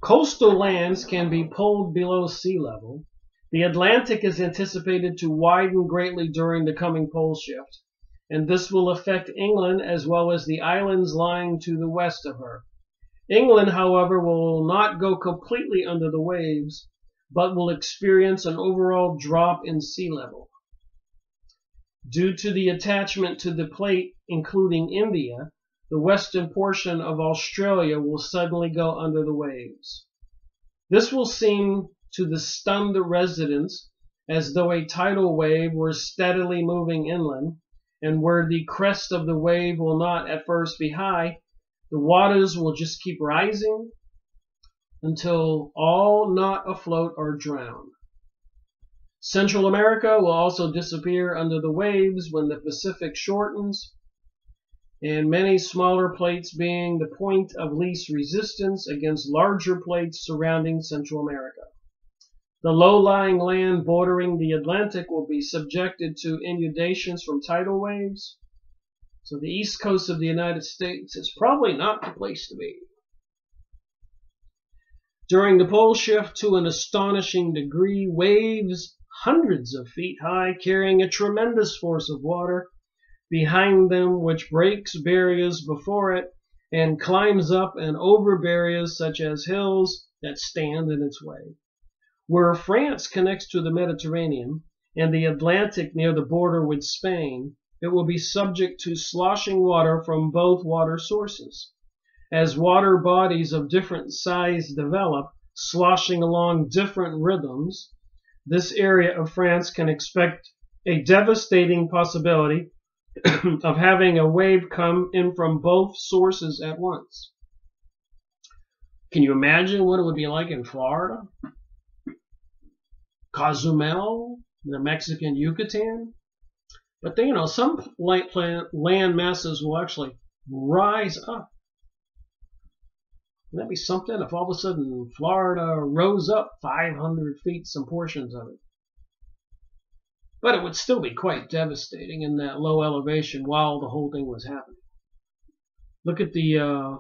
Coastal lands can be pulled below sea level. The Atlantic is anticipated to widen greatly during the coming pole shift, and this will affect England as well as the islands lying to the west of her. England, however, will not go completely under the waves, but will experience an overall drop in sea level. Due to the attachment to the plate, including India, the western portion of Australia will suddenly go under the waves. This will seem to the stunned residents as though a tidal wave were steadily moving inland, and where the crest of the wave will not at first be high, the waters will just keep rising until all not afloat are drowned. Central America will also disappear under the waves when the Pacific shortens, and many smaller plates being the point of least resistance against larger plates surrounding Central America. The low-lying land bordering the Atlantic will be subjected to inundations from tidal waves, so the east coast of the United States is probably not the place to be. During the pole shift, to an astonishing degree, waves hundreds of feet high, carrying a tremendous force of water, behind them, which breaks barriers before it and climbs up and over barriers such as hills that stand in its way. Where France connects to the Mediterranean and the Atlantic near the border with Spain, it will be subject to sloshing water from both water sources. As water bodies of different size develop, sloshing along different rhythms, this area of France can expect a devastating possibility of having a wave come in from both sources at once. Can you imagine what it would be like in Florida? Cozumel, the Mexican Yucatan? But then, some land masses will actually rise up. Wouldn't that be something if all of a sudden Florida rose up 500 feet, some portions of it? But it would still be quite devastating in that low elevation while the whole thing was happening. Look at the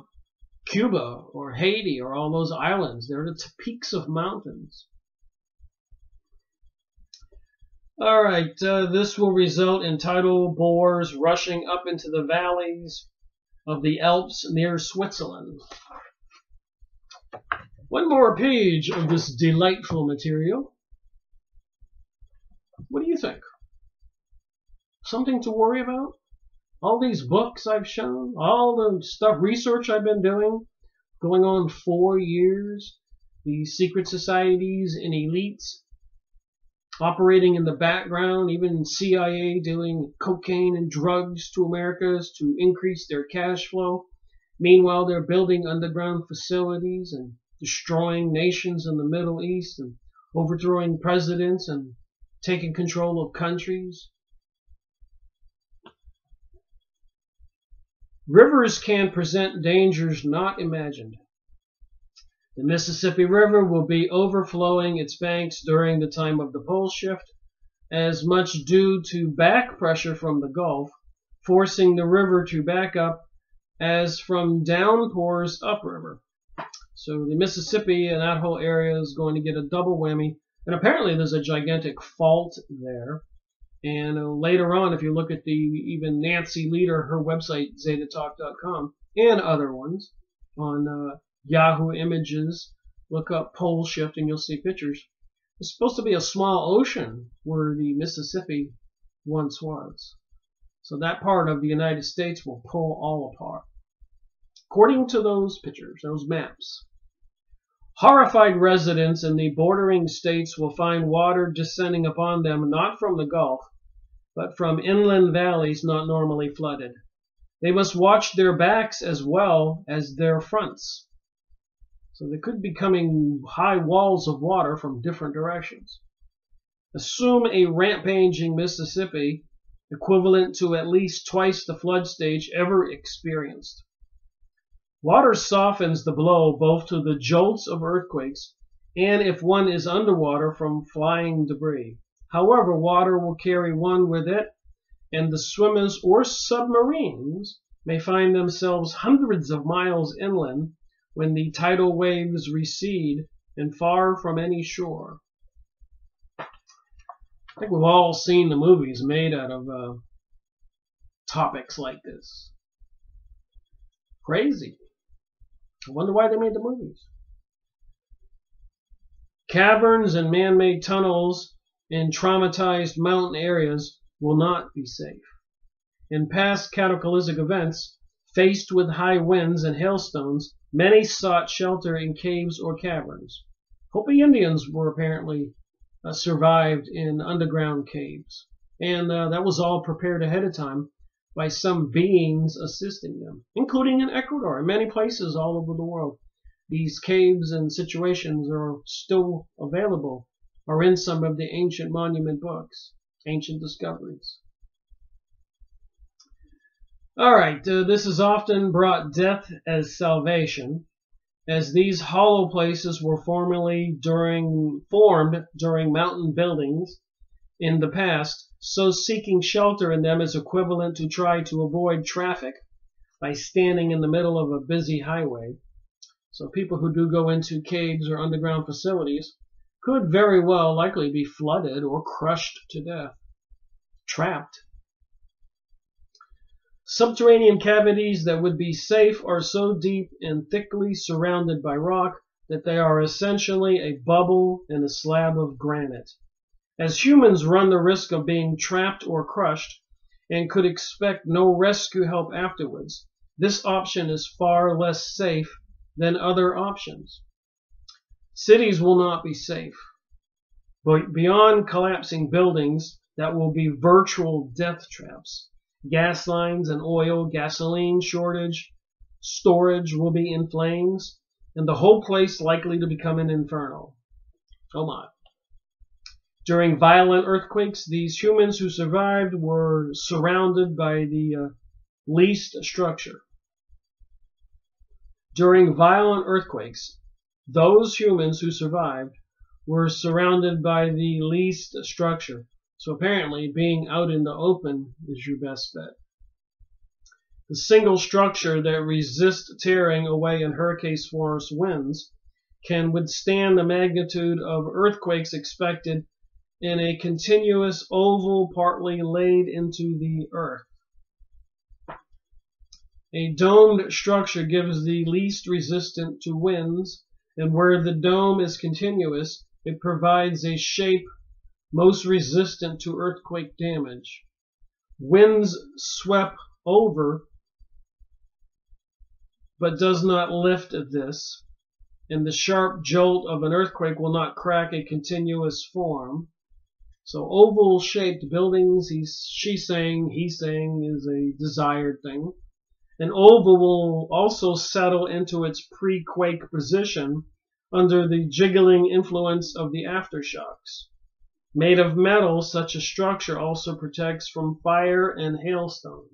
Cuba or Haiti or all those islands. They're the peaks of mountains. All right, this will result in tidal bores rushing up into the valleys of the Alps near Switzerland. One more page of this delightful material. What do you think? Something to worry about? All these books I've shown, all the research I've been doing, going on 4 years, the secret societies and elites operating in the background, even CIA doing cocaine and drugs to Americans to increase their cash flow. Meanwhile, they're building underground facilities and destroying nations in the Middle East and overthrowing presidents and taking control of countries. Rivers can present dangers not imagined. The Mississippi River will be overflowing its banks during the time of the pole shift, as much due to back pressure from the Gulf, forcing the river to back up, as from downpours upriver. So the Mississippi and that whole area is going to get a double whammy. And apparently there's a gigantic fault there. And later on, if you look at even Nancy Leader, her website, zetatalk.com, and other ones on Yahoo Images, look up pole shift and you'll see pictures. It's supposed to be a small ocean where the Mississippi once was. So that part of the United States will pull all apart. According to those pictures, those maps. Horrified residents in the bordering states will find water descending upon them not from the Gulf, but from inland valleys not normally flooded. They must watch their backs as well as their fronts. So they could be coming high walls of water from different directions. Assume a rampaging Mississippi equivalent to at least twice the flood stage ever experienced. Water softens the blow both to the jolts of earthquakes and if one is underwater from flying debris. However, water will carry one with it, and the swimmers or submarines may find themselves hundreds of miles inland when the tidal waves recede and far from any shore. I think we've all seen the movies made out of topics like this. Crazy. I wonder why they made the movies. Caverns and man-made tunnels in traumatized mountain areas will not be safe. In past cataclysmic events, faced with high winds and hailstones, many sought shelter in caves or caverns. Hopi Indians were apparently survived in underground caves, and that was all prepared ahead of time by some beings assisting them, including in Ecuador and many places all over the world. These caves and situations are still available, or in some of the ancient monument books, ancient discoveries. All right, this has often brought death as salvation, as these hollow places were formed during mountain buildings in the past, so seeking shelter in them is equivalent to try to avoid traffic by standing in the middle of a busy highway. So people who do go into caves or underground facilities could very well likely be flooded or crushed to death, trapped. Subterranean cavities that would be safe are so deep and thickly surrounded by rock that they are essentially a bubble in a slab of granite. As humans run the risk of being trapped or crushed and could expect no rescue help afterwards, this option is far less safe than other options. Cities will not be safe, but beyond collapsing buildings that will be virtual death traps. Gas lines and oil, gasoline shortage, storage will be in flames, and the whole place likely to become an inferno. Oh my. During violent earthquakes, these humans who survived were surrounded by the least structure. During violent earthquakes, those humans who survived were surrounded by the least structure. So apparently being out in the open is your best bet. The single structure that resists tearing away in hurricane-force winds can withstand the magnitude of earthquakes expected in a continuous oval partly laid into the earth. A domed structure gives the least resistance to winds, and where the dome is continuous, it provides a shape most resistant to earthquake damage. Winds sweep over, but does not lift this, and the sharp jolt of an earthquake will not crack a continuous form. So oval-shaped buildings, he's saying, is a desired thing. An oval will also settle into its pre-quake position under the jiggling influence of the aftershocks. Made of metal, such a structure also protects from fire and hailstones.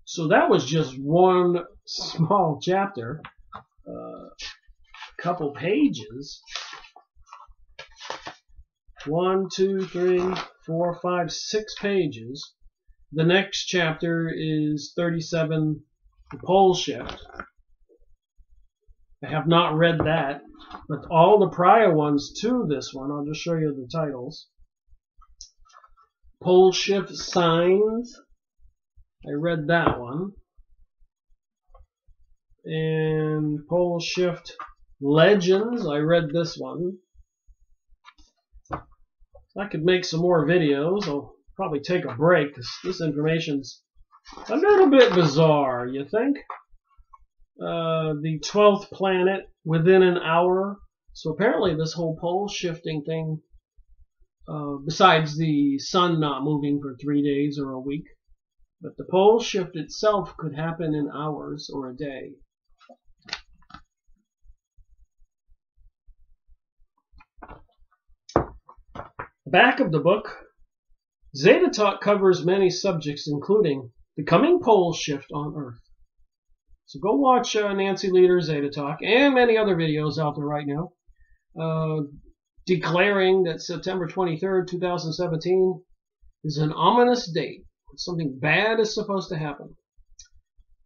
So that was just one small chapter, couple pages. 1, 2, 3, 4, 5, 6 pages. The next chapter is 37, the pole shift. I have not read that, but all the prior ones to this one, I'll just show you the titles. Pole shift signs, I read that one. And pole shift legends, I read this one. I could make some more videos. I'll probably take a break because this information's a little bit bizarre, you think? The 12th planet within an hour. So apparently this whole pole shifting thing, besides the sun not moving for 3 days or a week, but the pole shift itself could happen in hours or a day. Back of the book, Zeta Talk covers many subjects, including the coming pole shift on Earth. So go watch Nancy Leader's Zeta Talk and many other videos out there right now, declaring that September 23rd, 2017 is an ominous date. Something bad is supposed to happen.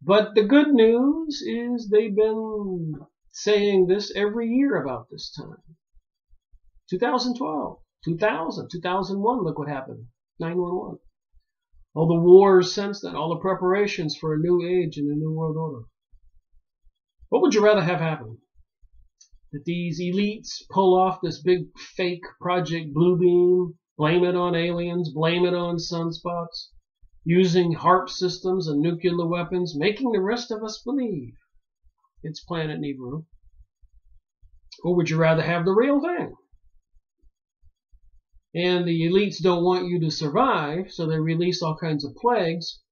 But the good news is they've been saying this every year about this time. 2012, 2000, 2001, look what happened. 9/11. All the wars since then, all the preparations for a new age and a new world order. What would you rather have happen? That these elites pull off this big fake Project Bluebeam, blame it on aliens, blame it on sunspots, using HARP systems and nuclear weapons, making the rest of us believe it's Planet Nibiru? Or would you rather have the real thing? And the elites don't want you to survive, so they release all kinds of plagues,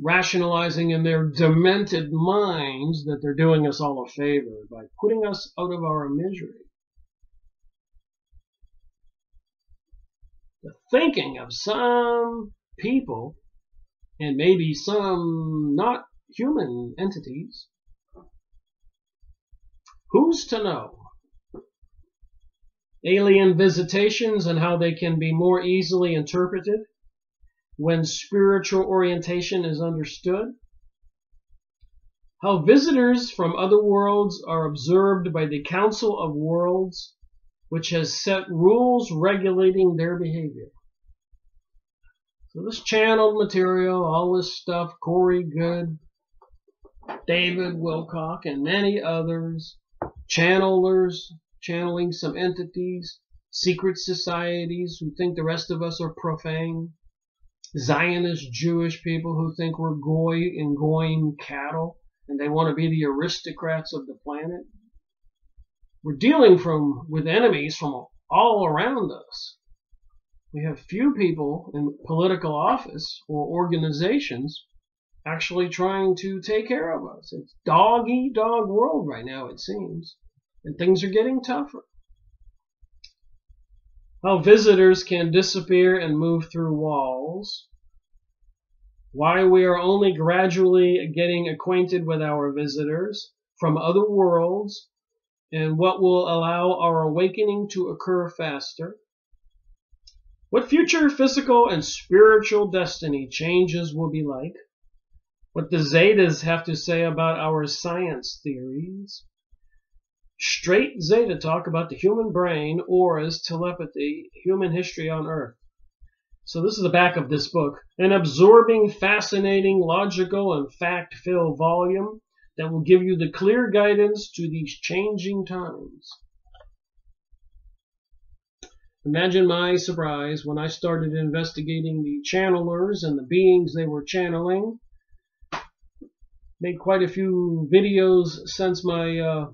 rationalizing in their demented minds that they're doing us all a favor by putting us out of our misery. The thinking of some people, and maybe some not human entities, who's to know? Alien visitations and how they can be more easily interpreted when spiritual orientation is understood. How visitors from other worlds are observed by the Council of Worlds, which has set rules regulating their behavior. So this channeled material, all this stuff, Corey Good, David Wilcock, and many others, channelers, channeling some entities, secret societies who think the rest of us are profane, Zionist Jewish people who think we're goy and goyim cattle, and they want to be the aristocrats of the planet. We're dealing with enemies from all around us. We have few people in political office or organizations actually trying to take care of us. It's dog-eat-dog world right now, it seems, and things are getting tougher. How visitors can disappear and move through walls. Why we are only gradually getting acquainted with our visitors from other worlds, and what will allow our awakening to occur faster. What future physical and spiritual destiny changes will be like. What the Zetas have to say about our science theories. Straight Zeta talk about the human brain, auras, telepathy, human history on Earth. So this is the back of this book. An absorbing, fascinating, logical, and fact-filled volume that will give you the clear guidance to these changing times. Imagine my surprise when I started investigating the channelers and the beings they were channeling. Made quite a few videos since my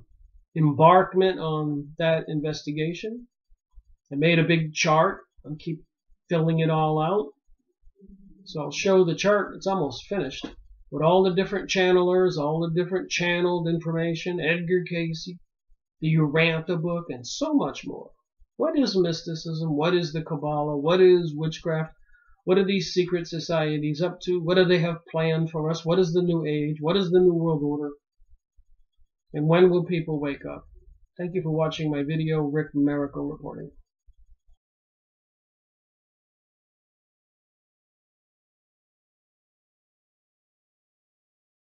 embarkment on that investigation. I made a big chart. I'll keep filling it all out. So I'll show the chart. It's almost finished. With all the different channelers, all the different channeled information, Edgar Casey, the Urantha book, and so much more. What is mysticism? What is the Kabbalah? What is witchcraft? What are these secret societies up to? What do they have planned for us? What is the New Age? What is the New World Order? And when will people wake up? Thank you for watching my video. Rick Miracle reporting.